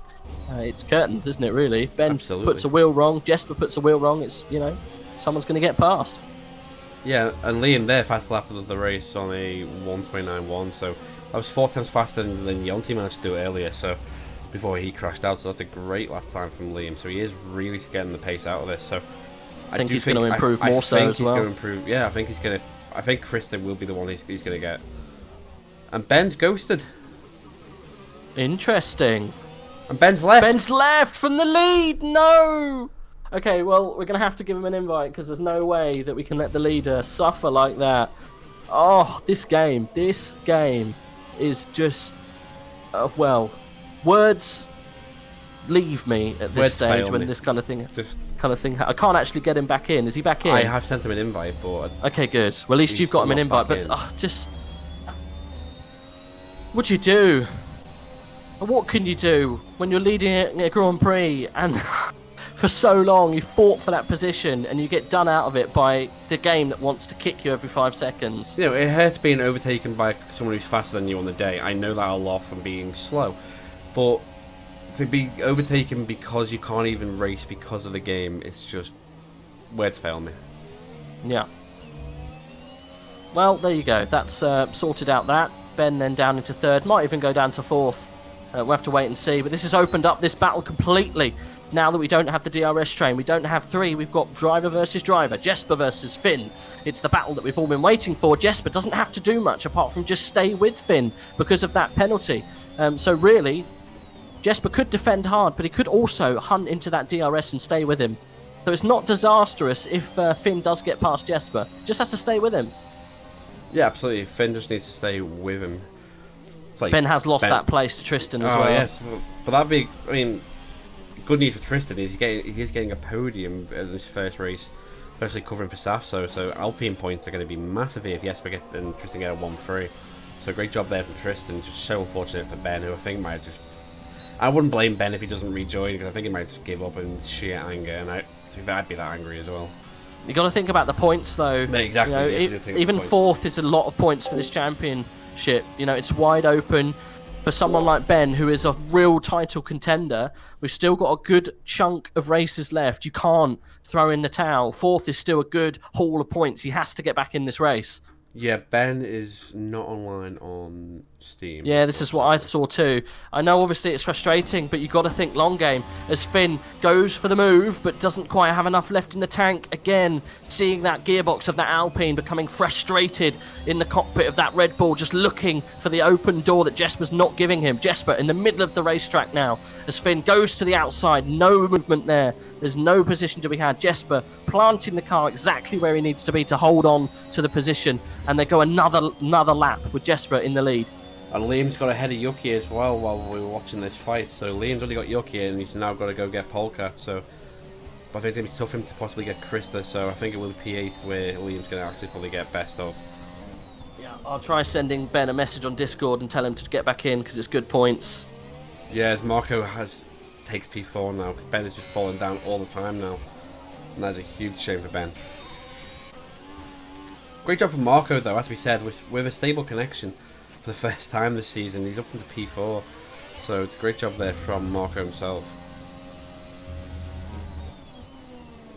it's curtains, isn't it, really? If Ben puts a wheel wrong, Jesper puts a wheel wrong, it's, someone's going to get past. Yeah, and Liam there, fast lap of the race on a 1:29.1, so that was 4 times faster than Yonti managed to do earlier, so before he crashed out, so that's a great lap time from Liam. So he is really getting the pace out of this. So I think he's going to improve more so as well. Going to improve. Yeah, I think he's going to. I think Krista will be the one he's going to get. And Ben's ghosted. Interesting. And Ben's left. Ben's left from the lead. No. Okay, well, we're going to have to give him an invite because there's no way that we can let the leader suffer like that. Oh, this game is just, words leave me at this stage when this kind of thing. I can't actually get him back in. Is he back in? I have sent him an invite, but okay, good. Well, at least you've got him an invite. But what'd you do? What can you do when you're leading a Grand Prix and for so long you fought for that position and you get done out of it by the game that wants to kick you every 5 seconds? It hurts being overtaken by someone who's faster than you on the day. I know that a lot from being slow, but to be overtaken because you can't even race because of the game, it's just words fail me. Yeah. Well, there you go. That's sorted out that. Ben then down into 3rd, might even go down to 4th. We'll have to wait and see, but this has opened up this battle completely. Now that we don't have the DRS train, we don't have 3, we've got driver versus driver, Jesper versus Finn. It's the battle that we've all been waiting for. Jesper doesn't have to do much apart from just stay with Finn because of that penalty. So really, Jesper could defend hard, but he could also hunt into that DRS and stay with him. So it's not disastrous if Finn does get past Jesper. Just has to stay with him. Yeah, absolutely. Finn just needs to stay with him. Like Ben has lost that place to Tristan as well. Yes, but that'd be, good news for Tristan is he's getting a podium in this first race, especially covering for Safso. So Alpine points are going to be massive here if Jesper gets and Tristan get a 1-3. So great job there from Tristan. Just so unfortunate for Ben, who I think might just. I wouldn't blame Ben if he doesn't rejoin because I think he might just give up in sheer anger, and I'd be that angry as well. You got to think about the points though. Yeah, exactly. Even 4th is a lot of points for this championship. It's wide open. for someone like Ben, who is a real title contender. We've still got a good chunk of races left. You can't throw in the towel. 4th is still a good haul of points. He has to get back in this race. Yeah, Ben is not online on Steam. Yeah, this is what I saw too. I know obviously it's frustrating, but you got to think long game. As Finn goes for the move, but doesn't quite have enough left in the tank. Again, seeing that gearbox of that Alpine becoming frustrated in the cockpit of that Red Bull, just looking for the open door that Jesper's not giving him. Jesper in the middle of the racetrack now, as Finn goes to the outside, no movement there. There's no position to be had. Jesper planting the car exactly where he needs to be to hold on to the position, and they go another lap with Jesper in the lead. And Liam's got ahead of Yuki as well while we were watching this fight. So Liam's only got Yuki and he's now got to go get Polka. So, but I think it's going to be tough for him to possibly get Krista. So I think it will be P8 where Liam's going to actually probably get best of. Yeah, I'll try sending Ben a message on Discord and tell him to get back in because it's good points. Yeah, as Marco takes P4 now because Ben is just falling down all the time now. And that's a huge shame for Ben. Great job from Marco though, as to be said, with a stable connection. For the first time this season, he's up into P4, so it's a great job there from Marco himself.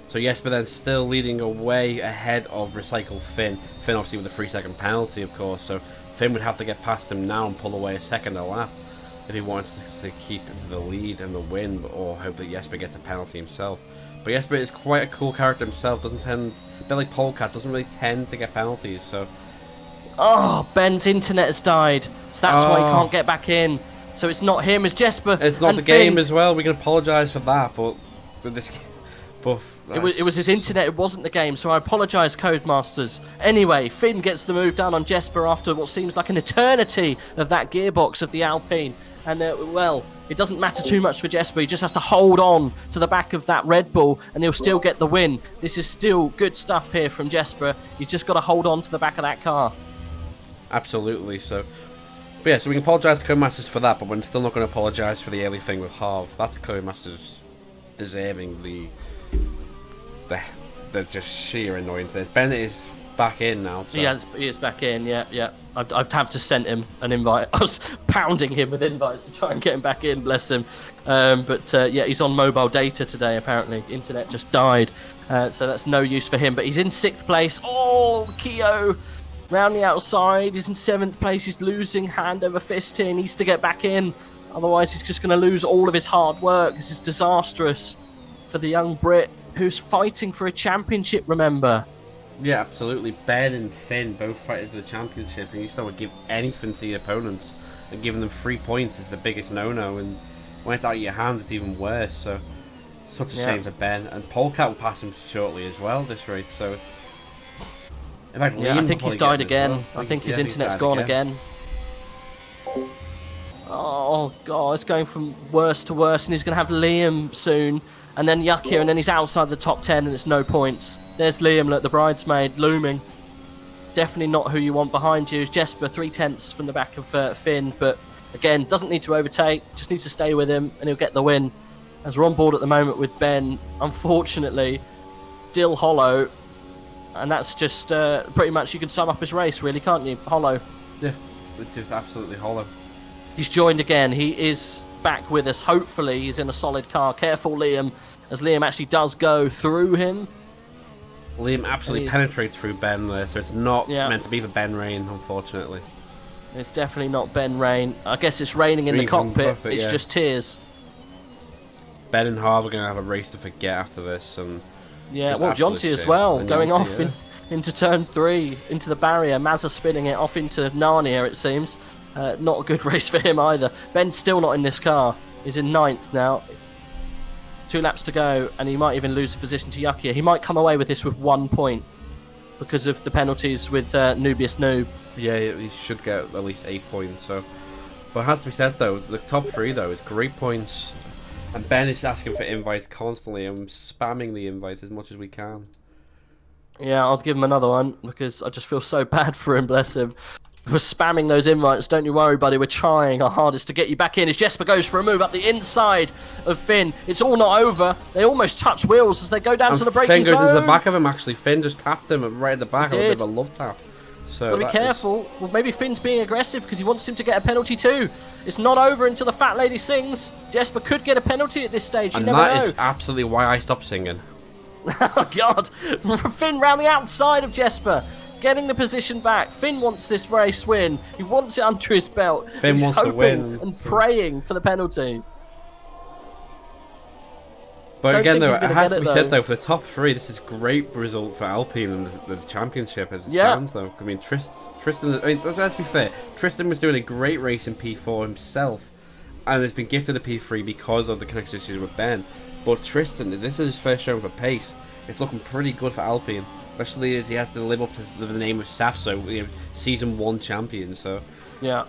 So yes, but then still leading away ahead of Recycle Finn. Finn obviously with a 3-second penalty, of course, so Finn would have to get past him now and pull away a second a lap if he wants to keep the lead and the win, or hope that Jesper gets a penalty himself. But Jesper is quite a cool character himself, doesn't tend, a bit like Polecat, doesn't really tend to get penalties, so... Oh, Ben's internet has died, so that's why he can't get back in. So it's not him, it's Jesper. It's not the game as well. We can apologise for that, but for this, it was his internet. It wasn't the game. So I apologise, Codemasters. Anyway, Finn gets the move down on Jesper after what seems like an eternity of that gearbox of the Alpine. And well, it doesn't matter too much for Jesper. He just has to hold on to the back of that Red Bull, and he'll still get the win. This is still good stuff here from Jesper. He's just got to hold on to the back of that car. Absolutely, so... But yeah, so we can apologise to Codemasters for that, but we're still not going to apologise for the early thing with Harv. That's Codemasters deserving the just sheer annoyance. Ben is back in now. So. He is back in, yeah. I'd have to send him an invite. I was pounding him with invites to try and get him back in, bless him. But yeah, he's on mobile data today, apparently. Internet just died, so that's no use for him. But he's in 6th place. Oh, Keo! Round the outside, he's in 7th place, he's losing hand over fist here, he needs to get back in, otherwise he's just going to lose all of his hard work. This is disastrous for the young Brit, who's fighting for a championship, remember? Yeah, absolutely. Ben and Finn both fighting for the championship, and you still would give anything to your opponents, and giving them 3 points is the biggest no-no, and when it's out of your hands it's even worse, so such a shame for Ben, and Polecat will pass him shortly as well this race, so... In fact, I think he's died again. Well. I think his internet's gone again. Oh god, it's going from worse to worse, and he's going to have Liam soon, and then Yukia, and then he's outside the top 10, and it's no points. There's Liam, look, the bridesmaid, looming. Definitely not who you want behind you. Jesper, 3/10 from the back of Finn, but again, doesn't need to overtake, just needs to stay with him, and he'll get the win. As we're on board at the moment with Ben, unfortunately, still hollow. And that's just pretty much, you can sum up his race, really, can't you? Hollow. Yeah, it's just absolutely hollow. He's joined again. He is back with us. Hopefully, he's in a solid car. Careful, Liam, as Liam actually does go through him. Liam absolutely penetrates through Ben there, so it's not meant to be for Ben Rain, unfortunately. It's definitely not Ben Rain. I guess it's raining in the cockpit. It's just tears. Ben and Harv are going to have a race to forget after this, and... Yeah, well, Jonty as well, going off into turn 3, into the barrier. Mazza spinning it off into Narnia, it seems. Not a good race for him either. Ben's still not in this car. He's in 9th now. 2 laps to go, and he might even lose the position to Yukia. He might come away with this with 1 point because of the penalties with Nubius Noob. Yeah, he should get at least 8 points. So, but it has to be said, though, the top 3, though, is great points. And Ben is asking for invites constantly, and spamming the invites as much as we can. Yeah, I'll give him another one, because I just feel so bad for him, bless him. We're spamming those invites, don't you worry, buddy, we're trying our hardest to get you back in. As Jesper goes for a move up the inside of Finn. It's all not over. They almost touch wheels as they go down to the braking zone. Finn goes into the back of him, actually. Finn just tapped him right at the back, a bit of a love tap. So Gotta be careful. Well, maybe Finn's being aggressive because he wants him to get a penalty too. It's not over until the fat lady sings. Jesper could get a penalty at this stage. You never know. And that is absolutely why I stopped singing. Oh, God. Finn round the outside of Jesper. Getting the position back. Finn wants this race win. He wants it under his belt. Finn He's wants hoping to win. and praying for the penalty. But Don't again, think though, he's it gonna has get to be it, said, though. though, for the top three, this is a great result for Alpine and the championship as it Yeah. stands, though. I mean, Tristan, I mean, let's be fair. Tristan was doing a great race in P4 himself, and has been gifted a P3 because of the connection issues with Ben. But Tristan, this is his first showing for pace. It's looking pretty good for Alpine, especially as he has to live up to the name of Safso, Season 1 champion, so... Yeah.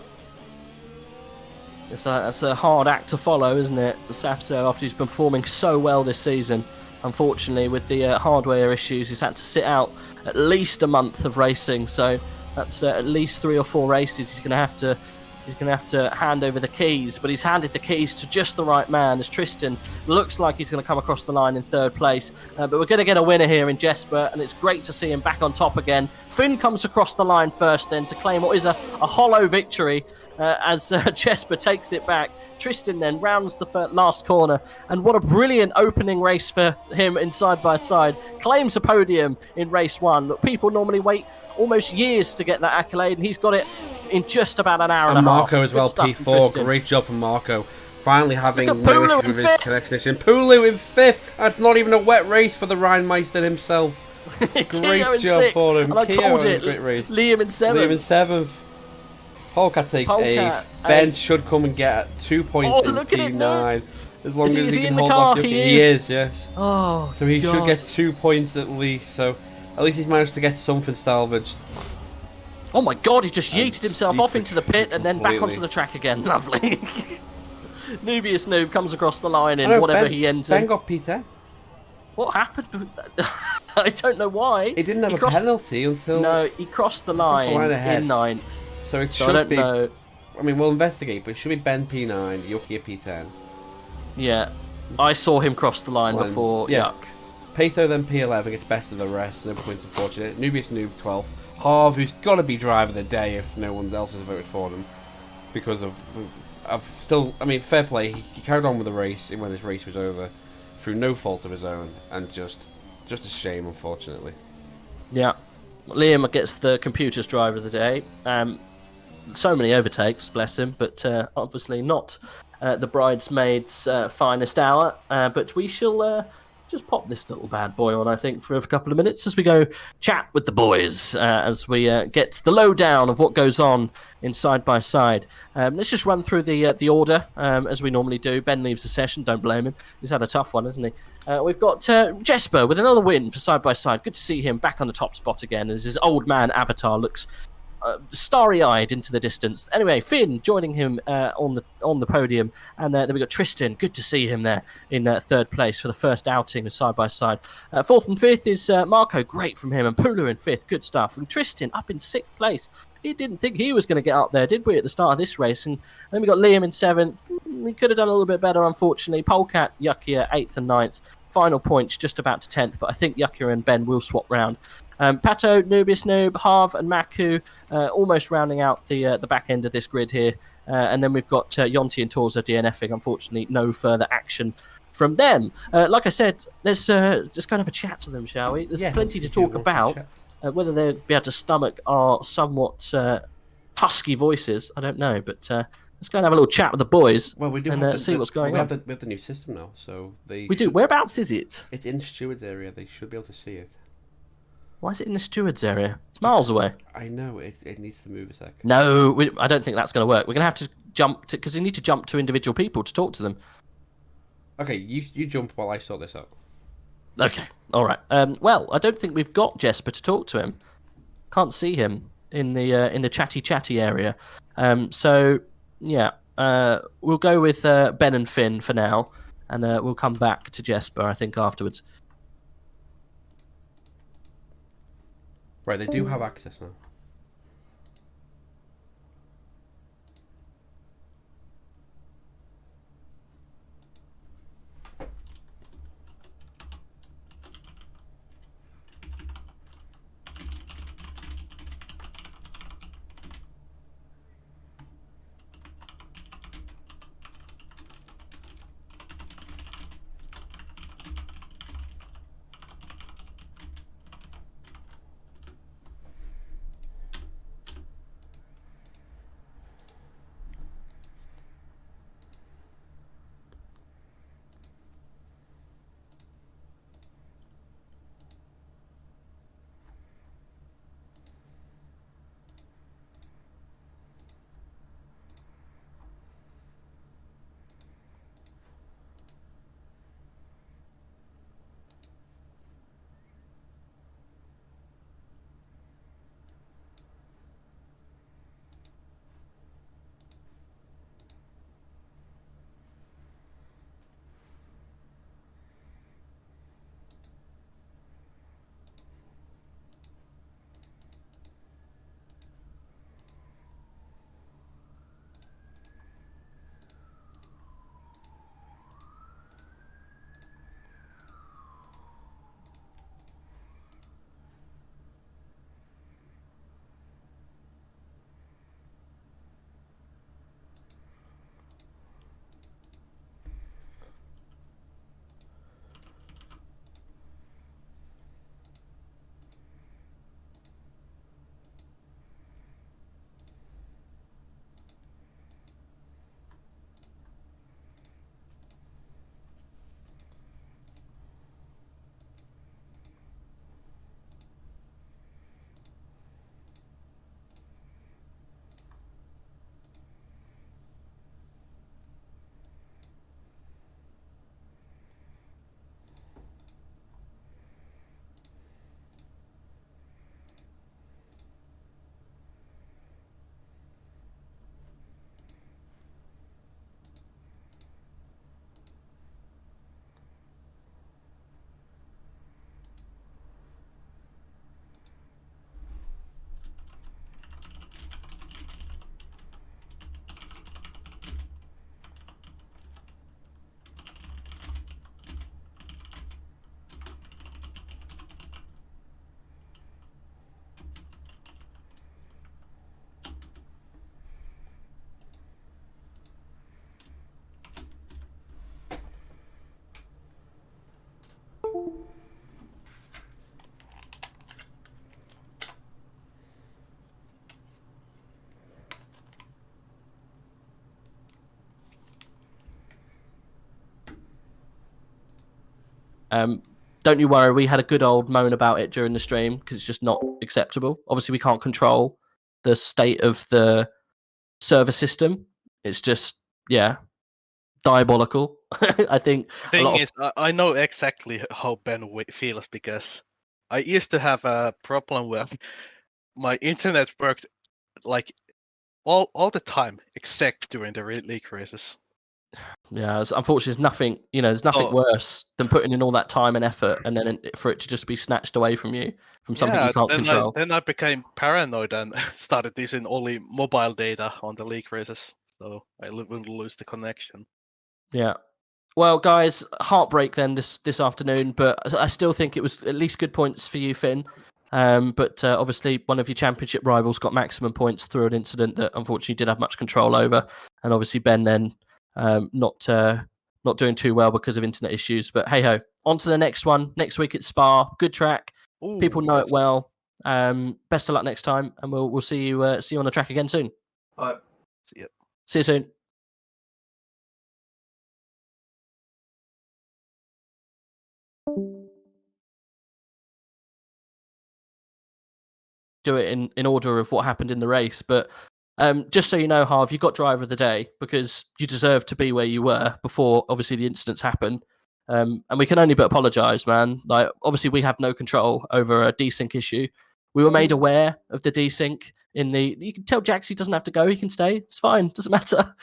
It's a hard act to follow, isn't it? The Safso, after he's been performing so well this season. Unfortunately, with the hardware issues, he's had to sit out at least a month of racing. So that's at least 3 or 4 races. He's going to have to hand over the keys. But he's handed the keys to just the right man, as Tristan looks like he's going to come across the line in 3rd place. But we're going to get a winner here in Jesper, and it's great to see him back on top again. Finn comes across the line first then to claim what is a hollow victory. As Jesper takes it back. Tristan then rounds the last corner, and what a brilliant opening race for him in side-by-side. Claims a podium in race 1. Look, people normally wait almost years to get that accolade, and he's got it in just about an hour and a half. Marco as Good well, stuff from P4. Tristan. Great job from Marco. Finally having Look at no Pulu issues in with his 5th. connection issue. Pulu in 5th. That's not even a wet race for the Rheinmeister himself. Great Keogh in job 6th. for him. And I Keogh called in a it. great race. Liam in 7th. Liam in 7th. Polkat takes Polkat, 8th. Ben 8th. should come and get 2 points in look at it, P9. As long Is as he he in can the hold car? off. He is. Yes. Oh, So he should God. get 2 points at least. So at least he's managed to get something salvaged. Oh my God, he just yeeted himself off yeeted into the pit and then back completely. onto the track again. Lovely. Nubius Noob comes across the line in I know, whatever Ben, he ends Ben in. got P10. What happened? I don't know why. He didn't have a crossed- penalty until... No, he crossed the line, ahead. in 9th. So it So I should don't be... know. I mean, we'll investigate, but it should be Ben P9, Yuki at P10. Yeah, I saw him cross the line Well, before. yeah. Yuck. Pato then P11 gets best of the rest, no points unfortunate. Nubius Noob 12. Harv, who's got to be driver of the day if no one else has voted for him. Because of still, I mean, fair play, he carried on with the race when his race was over. Through no fault of his own, and just a shame, unfortunately. Yeah. Liam gets the computer's driver of the day. So many overtakes, bless him, but obviously not the bridesmaid's finest hour. But we shall just pop this little bad boy on, I think, for a couple of minutes as we go chat with the boys, as we get the lowdown of what goes on in side-by-side. Let's just run through the order, as we normally do. Ben leaves the session, don't blame him. He's had a tough one, hasn't he? We've got Jesper with another win for side-by-side. Good to see him back on the top spot again, as his old man avatar looks starry-eyed into the distance. Anyway, Finn joining him on the podium, and then we got Tristan. Good to see him there in 3rd place for the first outing of side by side. 4th and 5th is Marco. Great from him, and Pulu in 5th. Good stuff. And Tristan up in 6th place. He didn't think he was going to get up there, did we, at the start of this race? And then we got Liam in 7th. He could have done a little bit better, unfortunately. Polkat, Yukia 8th and 9th. Final points just about to 10th, but I think Yukia and Ben will swap round. Pato, Nubius Noob, Harv and Maku almost rounding out the back end of this grid here. And then we've got Yonti and Torza DNFing. Unfortunately, no further action from them. Like I said, let's just kind of a chat to them, shall we? There's plenty to talk about. Whether they'll be able to stomach our somewhat husky voices, I don't know. But let's go and have a little chat with the boys. Well, we do and have see what's going on. We have the new system now, so We do. Whereabouts is it? It's in Steward's area. They should be able to see it. Why is it in the stewards area? It's miles away. I know, it needs to move a sec. No, I don't think that's going to work. We're going to have to jump to, because you need to jump to individual people to talk to them. Okay, you jump while I sort this out. Okay, all right. Well, I don't think we've got Jesper to talk to him. Can't see him in the chatty area. So yeah, we'll go with Ben and Finn for now, and we'll come back to Jesper, I think, afterwards. Right, they do have access now. Don't you worry, we had a good old moan about it during the stream because it's just not acceptable. Obviously, we can't control the state of the server system. It's just, diabolical. I think I know exactly how Ben feels because I used to have a problem where my internet worked like all the time except during the league races. Yeah, unfortunately, there's nothing worse than putting in all that time and effort and then for it to just be snatched away from you from something you can't control. Then I became paranoid and started using only mobile data on the league races, so I wouldn't lose the connection. Yeah. Well, guys, heartbreak then this afternoon, but I still think it was at least good points for you, Finn. But obviously, one of your championship rivals got maximum points through an incident that unfortunately didn't have much control over, and obviously Ben then not doing too well because of internet issues. But hey ho, on to the next one. Next week at Spa, good track. Ooh, People know it well. Best of luck next time, and we'll see you on the track again soon. All right. See you soon. Do it in order of what happened in the race, but just so you know, Harv, you got driver of the day because you deserve to be where you were before obviously the incidents happened, and we can only but apologise, man. Like obviously we have no control over a desync issue. We were made aware of the desync you can tell Jaxie doesn't have to go, he can stay, it's fine, doesn't matter.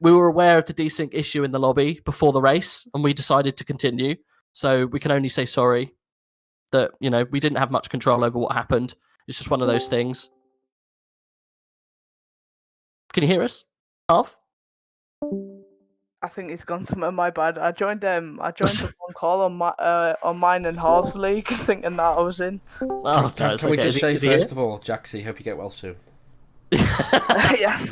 We were aware of the desync issue in the lobby before the race and we decided to continue, so we can only say sorry that we didn't have much control over what happened. It's just one of those things. Can you hear us, Harv? I think it's gone somewhere. My bad. I joined the one call on mine and Harv's league, thinking that I was in. Oh, can we just say first of all, Jaxie, hope you get well soon. Yeah.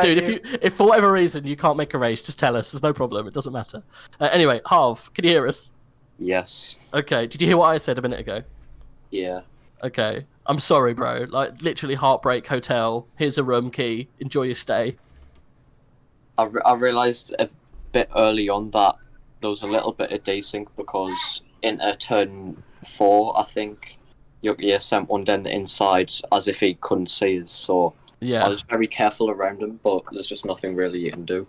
Dude, if for whatever reason you can't make a race, just tell us. There's no problem. It doesn't matter. Anyway, Harv, can you hear us? Yes. Okay. Did you hear what I said a minute ago? Yeah. Okay. I'm sorry, bro. Like, literally, Heartbreak Hotel. Here's a room key. Enjoy your stay. I realised a bit early on that there was a little bit of desync because into turn 4, I think, Yuki sent one down the inside as if he couldn't see us. So I was very careful around him, but there's just nothing really you can do.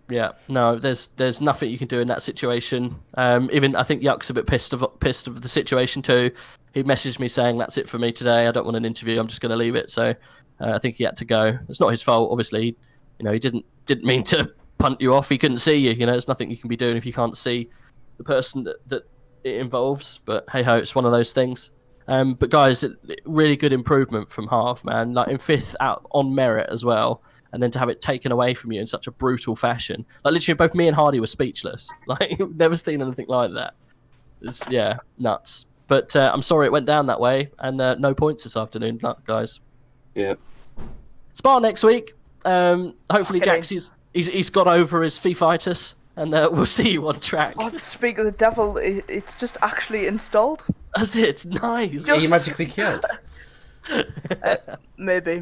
Yeah, no, there's nothing you can do in that situation. Even I think Yuck's a bit pissed of the situation too. He messaged me saying that's it for me today. I don't want an interview. I'm just going to leave it. So I think he had to go. It's not his fault, obviously. He didn't mean to punt you off. He couldn't see you. There's nothing you can be doing if you can't see the person that it involves. But hey ho, it's one of those things. But guys, really good improvement from Harv, man. Like in 5th out on merit as well. And then to have it taken away from you in such a brutal fashion. Like literally both me and Hardy were speechless. Like we've never seen anything like that. It's nuts. But I'm sorry it went down that way, and no points this afternoon, guys. Yeah. Spa next week. Hopefully Jaxie's he's got over his fifitis, and we'll see you on track. Oh, speak of the devil, it's just actually installed. That's it. It's nice. Are you magically cured? Maybe.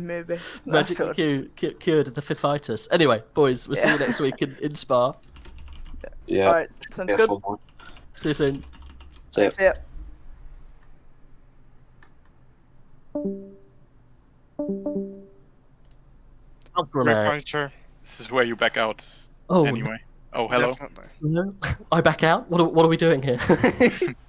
Magically cured of the fifitis. Anyway, boys, we'll see you next week in Spa. Yeah. All right, sounds good. See you soon. See ya. This is where you back out. Oh, anyway. Oh, hello. No. I back out? What are we doing here?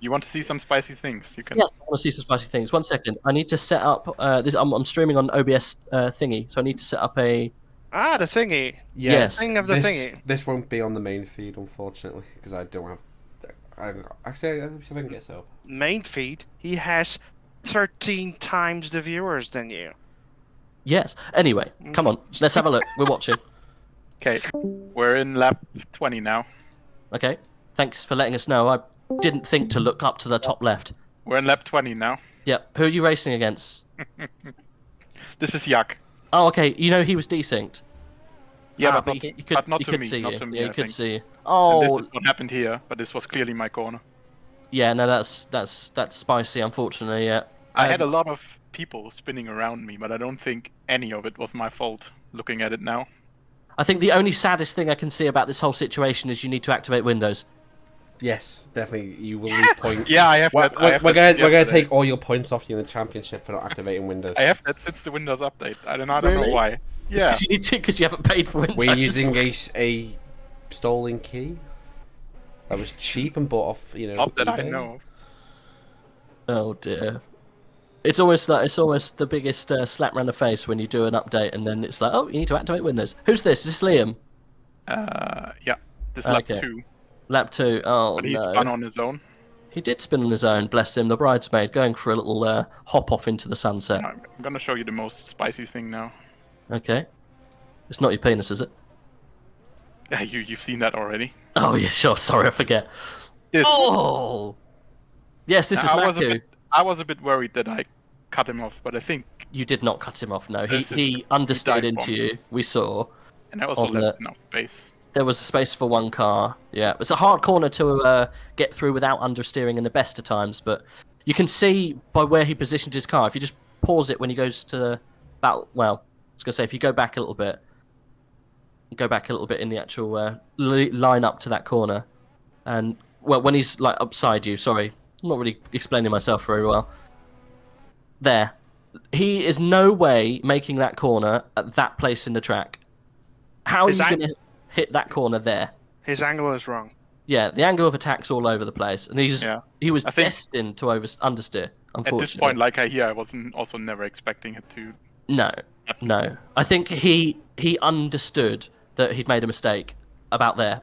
You want to see some spicy things? You can. Yeah, I want to see some spicy things. 1 second. I need to set up this. I'm streaming on OBS thingy, so I need to set up a. The thingy. Yes. The thing of the thingy. This won't be on the main feed, unfortunately, because I don't have. Actually, let me see if I can get it up. Main feed. He has 13 times the viewers than you. Yes. Anyway, come on. Let's have a look. We're watching. Okay, we're in lap 20 now. Okay. Thanks for letting us know. I didn't think to look up to the top left. We're in lap 20 now. Yep. Who are you racing against? This is Yak. Oh, okay. He was desynced. Yeah, but not he to could me. see Not you. to me, Yeah, he I could think. see you. And this Oh. is what happened here, but this was clearly my corner. Yeah, no, that's spicy, unfortunately, yeah. I had a lot of people spinning around me, but I don't think any of it was my fault, looking at it now. I think the only saddest thing I can see about this whole situation is you need to activate Windows. Yes, definitely. You will lose points. Yeah, I have We're, that. I have we're that gonna yesterday. take all your points off you in the championship for not activating Windows. I have that since the Windows update. I don't know Really? why. Yeah. Because you need to, because you haven't paid for Windows. We're using a stolen key that was cheap and bought off, Not that I eBay. know. Oh dear. It's almost the biggest slap round the face when you do an update and then it's like, oh, you need to activate Windows. Who's this? Is this Liam? Yeah. This lap Okay. 2. Lap 2. Oh But he no. spun on his own. He did spin on his own, bless him, the bridesmaid, going for a little hop off into the sunset. I'm gonna show you the most spicy thing now. Okay. It's not your penis, is it? Yeah, you've seen that already. Oh, yeah, sure. Sorry, I forget. This. Oh! Yes, this is Maku. I was a bit worried that I cut him off, but I think. You did not cut him off, no. This is- He understeered died into for me. you, we saw. And I also On left the- enough space. There was a space for one car. Yeah, it's a hard corner to get through without understeering in the best of times, but you can see by where he positioned his car. If you just pause it when he goes to that, well, I was going to say, if you go back a little bit in the actual line up to that corner, and, well, when he's, like, upside you, sorry, I'm not really explaining myself very well. There. He is no way making that corner at that place in the track. How are you going to hit that corner there? His angle is wrong. Yeah, the angle of attack's all over the place, and he was I think- destined to understeer. Unfortunately, At this point, like I wasn't also never expecting it to. no. I think he understood that he'd made a mistake about there.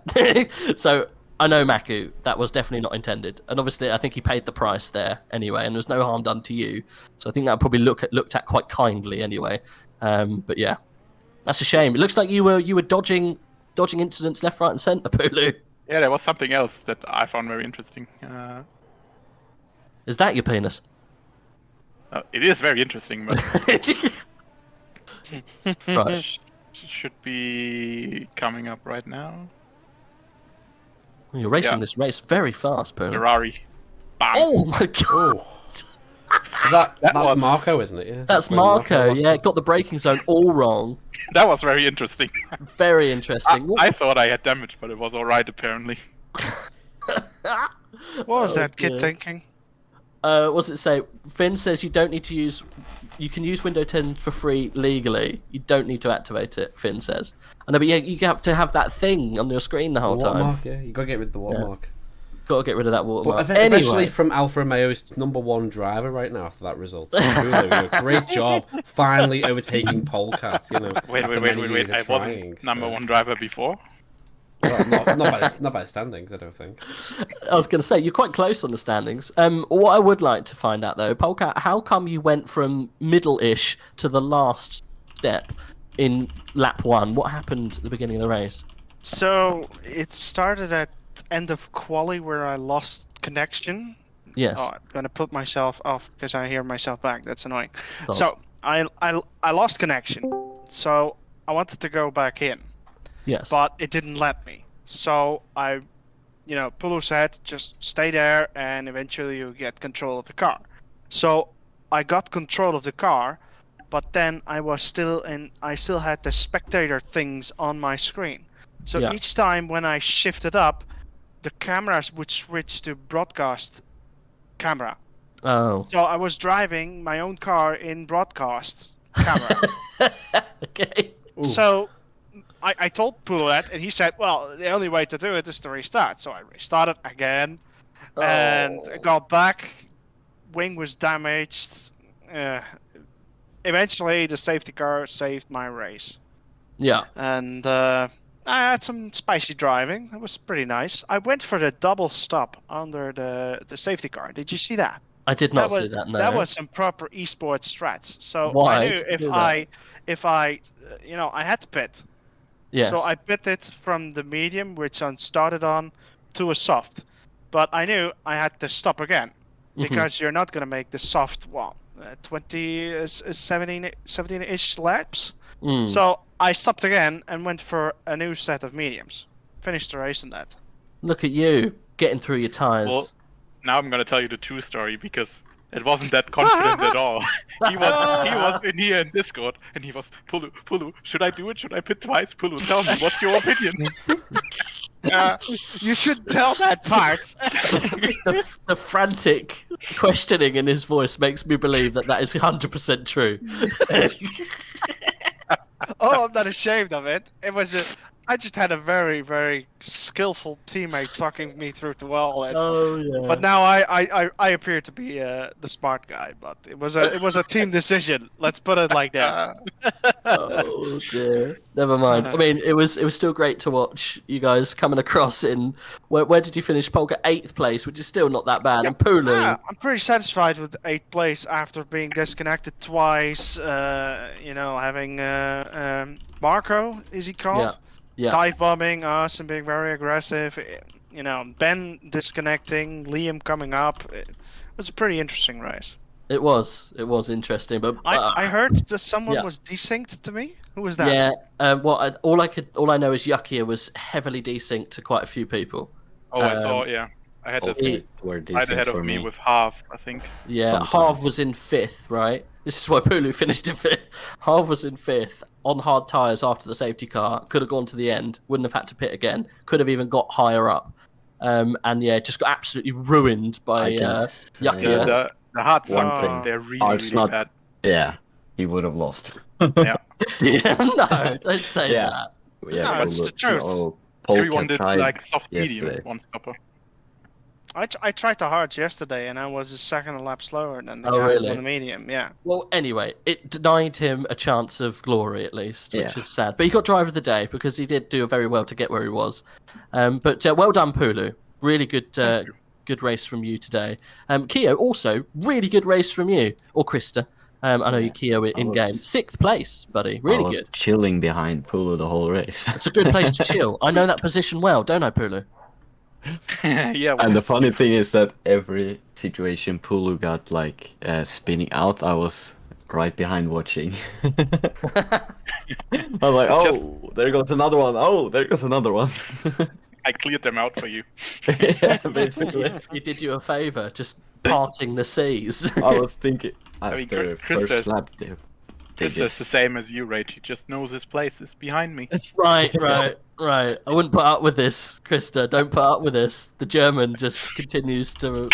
So I know Maku, that was definitely not intended, and obviously I think he paid the price there anyway, and there's no harm done to you. So I think that probably looked at quite kindly anyway. But yeah, that's a shame. It looks like you were dodging incidents left, right, and centre, Pulu. Yeah, there was something else that I found very interesting. Is that your penis? It is very interesting, but Right. should be coming up right now. You're racing Yeah. this race very fast, Pulu. Ferrari. Bam. Oh my god! Oh. That's was- Marco, isn't it? Yeah. That's when Marco. lost Yeah, it. got the braking zone all wrong. That was very interesting. Very interesting. I thought I had damage, but it was alright apparently. What was Oh, that kid dear. thinking? What does it say? Finn says you don't need to use. You can use Windows 10 for free legally. You don't need to activate it. Finn says. I know, but yeah, you have to have that thing on your screen the whole time. Watermark, yeah. You gotta get rid of the watermark. Got to get rid of that watermark. But eventually, Anyway, from Alfa Romeo's #1 driver right now after that result. Hulu, great job, finally overtaking Polecat. Wait. after many years of I trying, wasn't number 1 driver before. Well, not by the standings, I don't think. I was going to say you're quite close on the standings. What I would like to find out though, Polka, how come you went from middle-ish to the last step in lap 1? What happened at the beginning of the race? So it started at end of quali where I lost connection. Yes. Oh, I'm gonna put myself off because I hear myself back. That's annoying. Thoughts? So I lost connection. So I wanted to go back in, Yes. but it didn't let me. So Pulu said just stay there and eventually you get control of the car. So I got control of the car, but then I still had the spectator things on my screen. So Yeah. each time when I shifted up, the cameras would switch to broadcast camera. Oh. So I was driving my own car in broadcast camera. Okay. So I told Pulu that, and he said, well, the only way to do it is to restart. So I restarted again, and Oh. got back. Wing was damaged. Eventually, the safety car saved my race. Yeah. And I had some spicy driving. It was pretty nice. I went for the double stop under the safety car. Did you see that? I did not see that. No. That was some proper esports strats. So Why I knew did you do if I I had to pit. Yes. So I pitted from the medium, which I started on, to a soft. But I knew I had to stop again Mhm. because you're not gonna make the soft 17-ish laps. Mm. So I stopped again and went for a new set of mediums. Finished the race on that. Look at you getting through your tires. Well, now I'm gonna tell you the true story because it wasn't that confident at all. he was in here in Discord and he was Pulu, should I do it? Should I pit twice? Pulu, tell me, what's your opinion? You should tell that part. The frantic questioning in his voice makes me believe that is 100% true. Oh, I'm not ashamed of it. I just had a very, very skillful teammate talking me through the wall. Oh yeah. But now I appear to be the smart guy. But it was a team decision. Let's put it like that. Oh dear. Never mind. I mean, it was still great to watch you guys coming across in. Where did you finish, Polka? 8th place, which is still not that bad. And Pulu. Yeah, I'm pretty satisfied with 8th place after being disconnected twice. Having Marco, is he called? Yeah. Dive bombing us and being very aggressive. Ben disconnecting, Liam coming up. It was a pretty interesting race. It was interesting, but I heard that someone was desynced to me. Who was that? Yeah. All I know is Yakia was heavily desynced to quite a few people. Oh, I saw. Yeah, I had right ahead of me with Half, I think. Yeah, Harv was in 5th, right? This is why Pulu finished in 5th. Harv was in 5th on hard tyres after the safety car. Could have gone to the end. Wouldn't have had to pit again. Could have even got higher up. Just got absolutely ruined by Yakia. The hard suck thing, they're really bad. Yeah, he would have lost. Yeah. No, don't say that. Yeah, no, it's the truth. Everyone did like soft medium one stopper. I tried the hards yesterday, and I was a second a lap slower than the guys on the medium. Yeah. Well, anyway, it denied him a chance of glory at least, which is sad. But he got driver of the day because he did do very well to get where he was. But well done, Pulu. Really good race from you today. Keo, also really good race from you, or Krista. I know you Keo in game. 6th place, buddy. Really good. I was chilling behind Pulu the whole race. It's a good place to chill. I know that position well, don't I, Pulu? Yeah. And the funny thing is that every situation Pulu got like spinning out, I was right behind watching. I'm like, there goes another one. Oh, there goes another one. I cleared them out for you. Yeah, basically. He did you a favour, just parting the seas. I was thinking I after mean, first lap. Krista's the same as you, Rage. He just knows his place is behind me. Right. I wouldn't put up with this, Krista. Don't put up with this. The German just continues to.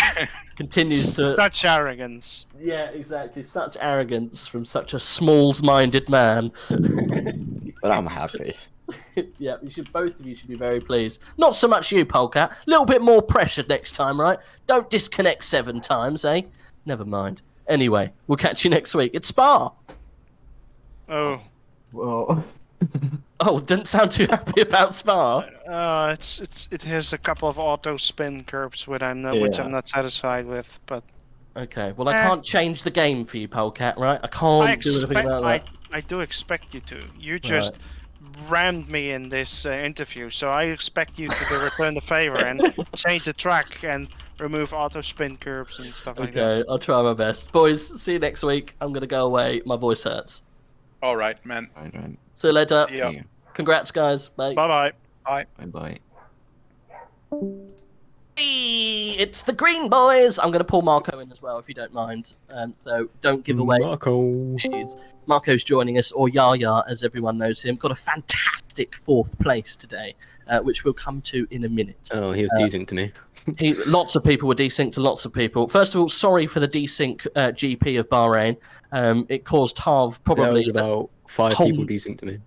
Such arrogance. Yeah, exactly. Such arrogance from such a smalls-minded man. But I'm happy. Yeah, both of you should be very pleased. Not so much you, Polecat. A little bit more pressure next time, right? Don't disconnect 7 times, eh? Never mind. Anyway, we'll catch you next week. It's Spa. Oh. Well. Oh, didn't sound too happy about Spa. It has a couple of auto spin curbs which I'm not satisfied with, but. Okay, well I can't change the game for you, Polecat, right? I can't do anything about that. I do expect you to. You just rammed me in this interview, so I expect you to return the favor and change the track and remove auto spin curbs and stuff like that. Okay, I'll try my best. Boys, see you next week. I'm going to go away. My voice hurts. All right, man. See you later. See ya. Congrats, guys. Bye. Bye-bye. Bye. Bye-bye. Hey, it's the Green Boys. I'm going to pull Marco in as well, if you don't mind. So don't give away. Marco. Marco's joining us, or Yaya, as everyone knows him. Got a fantastic 4th place today, which we'll come to in a minute. Oh, he was desync to me. Lots of people were desynced to lots of people. First of all, sorry for the desync GP of Bahrain. It caused Harv probably... There was about 5 people desync to me.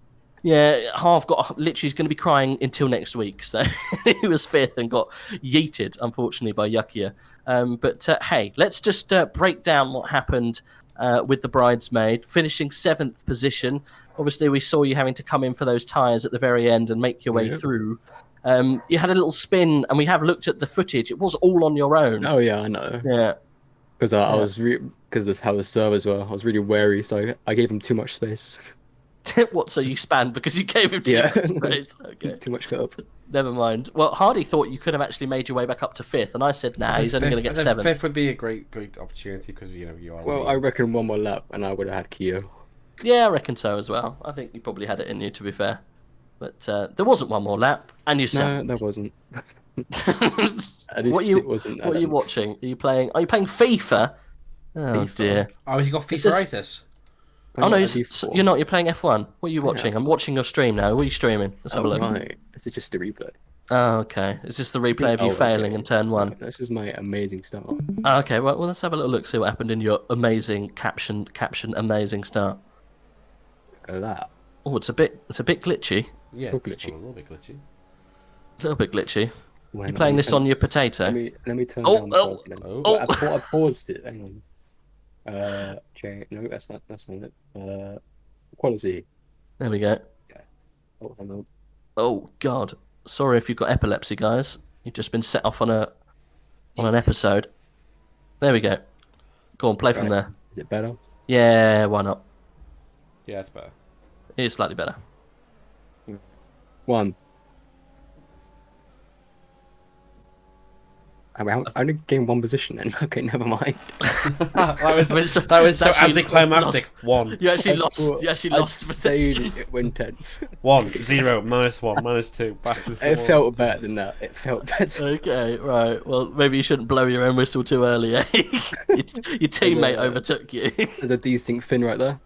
Yeah, Harv literally is going to be crying until next week. So he was 5th and got yeeted, unfortunately, by Yakia. But hey, let's just break down what happened with the bridesmaid, finishing 7th position. Obviously, we saw you having to come in for those tyres at the very end and make your way through. You had a little spin, and we have looked at the footage. It was all on your own. Oh yeah, I know. Yeah, because I was because that's how the servers were. I was really wary, so I gave him too much space. What? So you spanned because you gave him too much space? Okay. Too much cup. Never mind. Well, Hardy thought you could have actually made your way back up to 5th, and I said, nah, he's only going to get 7th. 5th would be a great opportunity because you are. Well, I reckon one more lap, and I would have had Keo. Yeah, I reckon so as well. I think you probably had it in you, to be fair. But there wasn't one more lap, and you said no, there wasn't. What are you watching? Are you playing FIFA? Oh FIFA. dear. Oh, you got FIFA-itis? Oh no, you're not. You're playing F1. What are you watching? I'm watching your stream now. What are you streaming? Let's have a look. Right. Is it just a replay? Oh, okay. It's just the replay of you failing in turn 1. This is my amazing start. Oh, okay, well, let's have a little look, see what happened in your amazing caption, amazing start. Look at that. Oh, it's a bit glitchy. Yeah, Little it's glitchy. a little bit glitchy. A little bit glitchy. Why You not? playing this on your potato? Let me turn Oh, down the oh, quality then. oh. Well, I thought I paused it. Hang on. No, that's not it. Quality. There we go. Oh, hang on. Oh God, sorry if you've got epilepsy, guys. You've just been set off on an episode. There we go. Go on, play from there. Is it better? Yeah, why not? Yeah, it's better. It is slightly better. 1. I only gained 1 position then. Okay, never mind. that was so anticlimactic. 1. You actually lost. You actually lost position. It went 10th. 1, 0, -1, -2. Back to It felt better than that. It felt better. Okay, right. Well, maybe you shouldn't blow your own whistle too early. Eh? Your teammate overtook you. There's a desync fin right there.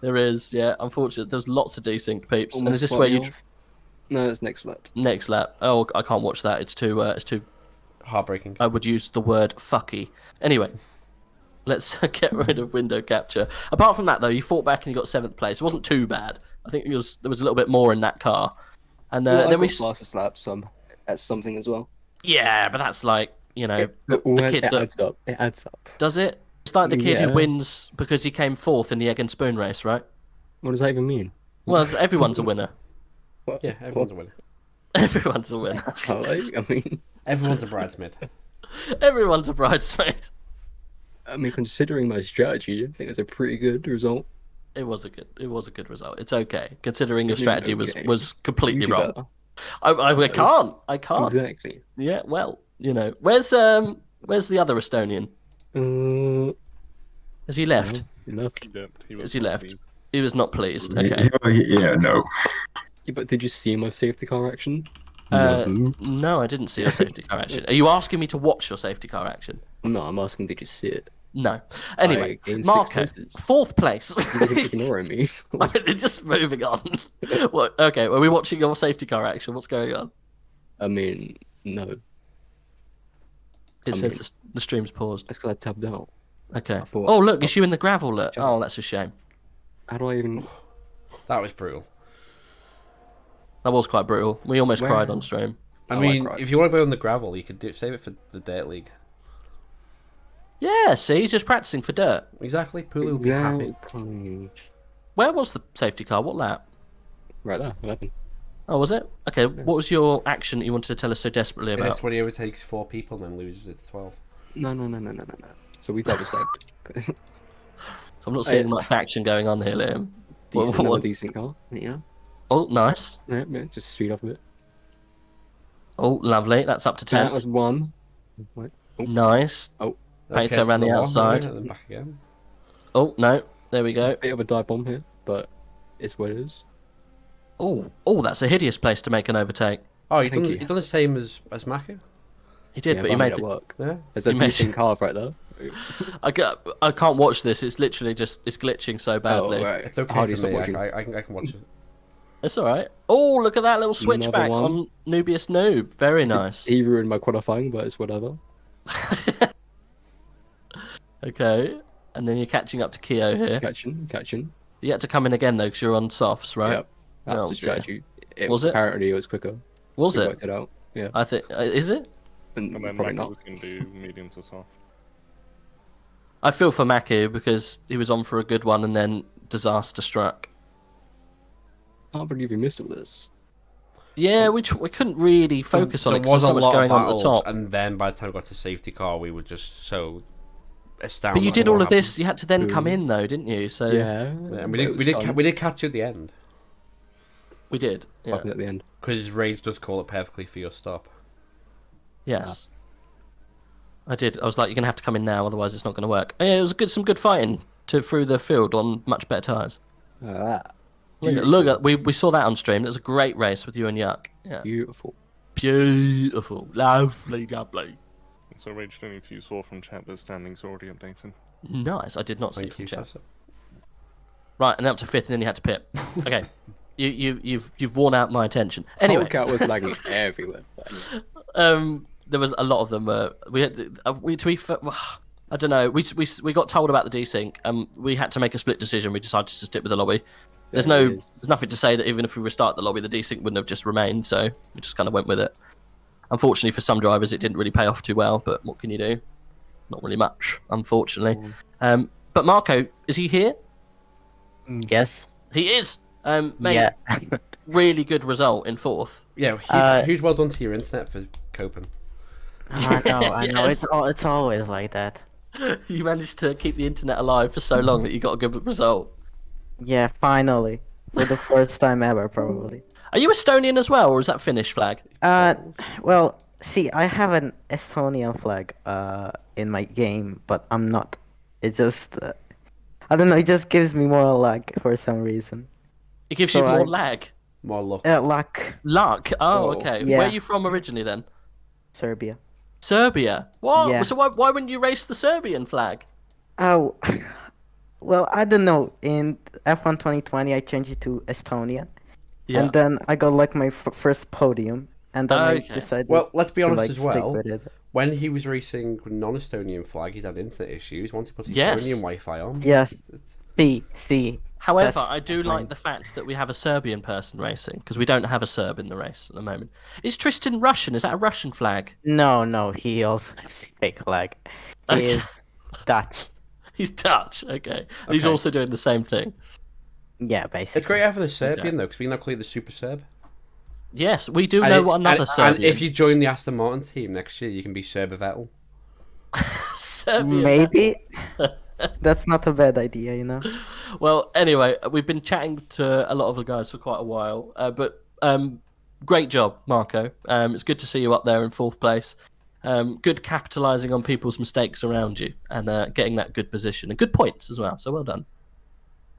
There is, yeah. Unfortunately, there's lots of desync peeps. Almost and is this where you? No, it's next lap. Next lap. Oh, I can't watch that. It's too. Heartbreaking. I would use the word fucky. Anyway, let's get rid of window capture. Apart from that, though, you fought back and you got 7th place. It wasn't too bad. I think there was a little bit more in that car. And then we fastest lap, so that's something as well. Yeah, but that's like the kid it adds up. It adds up. Does it? It's like the kid who wins because he came 4th in the egg and spoon race, right? What does that even mean? Well, everyone's a winner. What? Yeah, everyone's a winner. Everyone's a winner. I mean, everyone's a bridesmaid. Everyone's a bridesmaid. I mean, considering my strategy, I think it's a pretty good result. It was a good result. It's okay, considering your strategy was completely wrong. I can't. Exactly. Yeah, well, where's the other Estonian? Has he left? He left. Has he left? He was not pleased. Okay. Yeah, no. Yeah, but did you see my safety car action? No, I didn't see your safety car action. Are you asking me to watch your safety car action? No, I'm asking, did you see it? No. Anyway, gained 6 Marco, places. 4th place. You're ignoring me. Just moving on. What? Okay, are we watching your safety car action? What's going on? I mean, no. It says the stream's paused. That's because I tabbed out. Okay. Oh, look, it's you in the gravel, look. Oh, that's a shame. How do I even... That was brutal. That was quite brutal. We almost cried on stream. I mean, if you want to go on the gravel, you could save it for the Dirt League. Yeah, see, he's just practicing for dirt. Exactly. Pulu will be happy. Where was the safety car? What lap? Right there, 11. Oh, was it? Okay, what was your action that you wanted to tell us so desperately about? It's when he overtakes 4 people and then loses it to 12. No. So we double stacked. So I'm not seeing much action going on here, Liam. Decent car, yeah. Oh, nice. Yeah, just speed up a bit. Oh, lovely. That's up to 10. That was 1. Wait. Oh. Nice. Oh. Pato around the outside. And then back again. Oh, no. There we go. Bit of a dive bomb here, but it's what it is. Oh, that's a hideous place to make an overtake. Oh, he done the same as Maki? He did, but he made it work. Yeah. There's a decent car right there. I can't watch this. It's literally just it's glitching so badly. Oh, right. It's okay Hardy's for me. watching. I can watch it. It's all right. Oh, look at that little switchback on Nubius Noob. Very nice. He ruined my qualifying, but it's whatever. Okay, and then you're catching up to Keo here. Catching. You had to come in again though, because you're on softs, right? Yep. That's the strategy. Was it? Apparently, it was quicker. Was it? Worked it out. Yeah. I think. Is it? And then probably Mac not. can do medium to soft. I feel for Maku because he was on for a good one and then disaster struck. I can't believe you missed all this. Yeah, we couldn't really focus on it because there was so much going on at the top. And then by the time we got to safety car, we were just so astounded. But you did all of this. You had to then come in though, didn't you? So yeah, and we did catch you at the end. We did. Yeah. At the end, because Rage does call it perfectly for your stop. Yes. I did. I was like, you're gonna have to come in now, otherwise it's not gonna work. Yeah, it was some good fighting through the field on much better tyres. Look, we saw that on stream. It was a great race with you and Yuck. Yeah. Beautiful, lovely. So Rage, only if you saw from chat, the standings already updated. Nice. I did not see it from you, chat. Sasa. Right, and then up to 5th, and then you had to pit. Okay. You've worn out my attention. Anyway, Hellcat was lagging everywhere. there was a lot of them. I don't know. We got told about the desync, and we had to make a split decision. We decided to stick with the lobby. There's nothing to say that even if we restart the lobby, the desync wouldn't have just remained. So we just kind of went with it. Unfortunately, for some drivers, it didn't really pay off too well. But what can you do? Not really much, unfortunately. But Marco, is he here? Yes. He is. Mate, Yeah. really good result in 4th. Yeah, huge well done to your internet for coping. I know. Yes. It's always like that. You managed to keep the internet alive for so long that you got a good result. Yeah, finally. For the first time ever, probably. Are you Estonian as well, or is that Finnish flag? Well, see, I have an Estonian flag in my game, but I'm not. It just, I don't know, it just gives me more lag for some reason. It gives you more lag? More luck. Luck. Luck? Oh, okay. Yeah. Where are you from originally then? Serbia. Serbia? What? Yeah. So why wouldn't you race the Serbian flag? Oh, well, I don't know. In F1 2020, I changed it to Estonia. Yeah. And then I got like my first podium. And then I decided Well, let's be to, honest like, as stick well. with it. When he was racing non-Estonian flag, he's had internet issues. Once he puts his Yes. Estonian Wi-Fi on. Yes. See. However, That's I do the like point. the fact that we have a Serbian person racing, because we don't have a Serb in the race at the moment. Is Tristan Russian? Is that a Russian flag? No, he also has fake flag. He Okay. is Dutch. He's Dutch, okay. He's also doing the same thing. Yeah, basically. It's great having the Serbian though, because we now call you the Super Serb. Yes, we do know what another Serbian. And if you join the Aston Martin team next year, you can be Serb Vettel. Serbian. Maybe. That's not a bad idea, you know. Well, anyway, we've been chatting to a lot of the guys for quite a while, but great job, Marco. It's good to see you up there in 4th place. Good capitalising on people's mistakes around you and getting that good position and good points as well. So well done.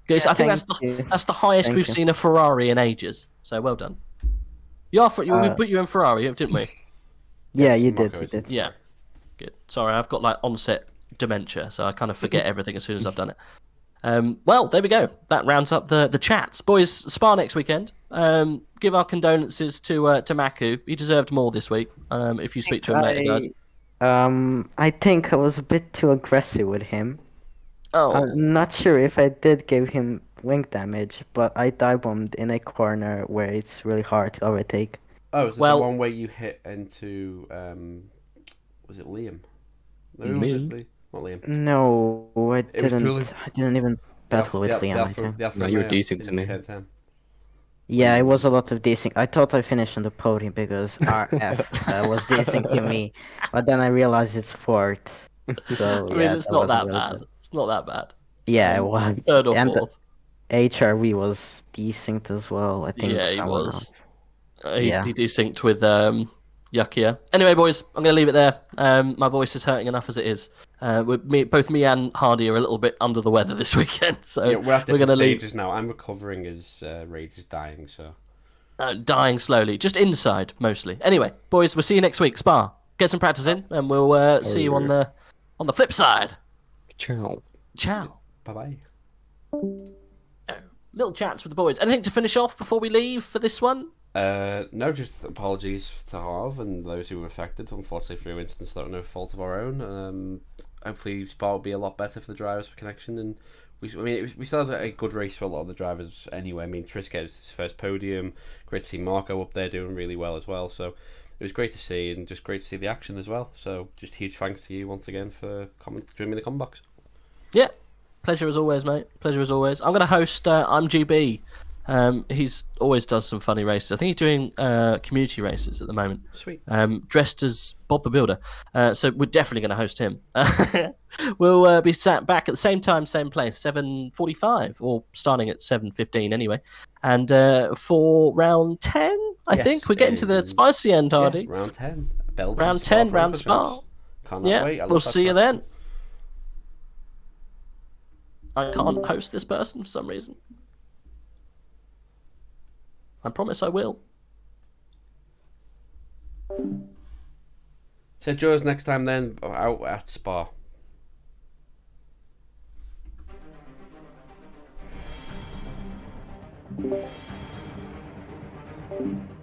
Guys, I think that's the highest we've seen a Ferrari in ages. So well done. We put you in Ferrari, didn't we? Yeah, you did. Yeah. Good. Sorry, I've got like onset dementia, so I kind of forget everything as soon as I've done it. Well, there we go. That rounds up the chats. Boys, Spa next weekend. Give our condolences to Maku. He deserved more this week. If you speak to him later, guys. I think I was a bit too aggressive with him. Oh. I'm not sure if I did give him wing damage, but I dive bombed in a corner where it's really hard to overtake. Oh, is it the one where you hit into was it Liam? No, was it Liam? Not Liam. No, I didn't even battle with Liam. No, you were decent to me. Yeah, it was a lot of desync. I thought I finished on the podium because RF was desyncing me, but then I realized it's 4th. So I mean, it's not that bad. It's not that bad. Yeah, it was. 3rd or 4th. HRV was desynced as well, I think. Yeah, he was. He Yeah. desynced with Yakia. Anyway, boys, I'm going to leave it there. My voice is hurting enough as it is. Both me and Hardy are a little bit under the weather this weekend, so yeah, we're at going different to leave. stages now. I'm recovering as Rage is dying, so dying slowly, just inside mostly. Anyway, boys, we'll see you next week. Spa, get some practice in, and we'll see you on the flip side. Ciao. Bye bye. Little chats with the boys. Anything to finish off before we leave for this one? No, just apologies to Harv and those who were affected, unfortunately through incidents that were no fault of our own. Hopefully Spa will be a lot better for the drivers for connection, and we still had a good race for a lot of the drivers anyway. I mean, Trisk gets his first podium, great to see Marco up there doing really well as well, so it was great to see, and just great to see the action as well. So just huge thanks to you once again for joining me in the comment box. Yeah, pleasure as always, mate. Pleasure as always. I'm going to host I'm GB. He's always does some funny races. I think he's doing community races at the moment. Sweet. Dressed as Bob the Builder. So we're definitely going to host him. We'll be sat back at the same time, same place, 7:45, or starting at 7:15 anyway. And for round 10, I think we're getting to the spicy end, Hardy. Yeah, round 10. Belgium, round 10, round Spa. Spa. Yeah, we'll see you then. I can't host this person for some reason. I promise I will. So join us next time then, out at Spa. Bye.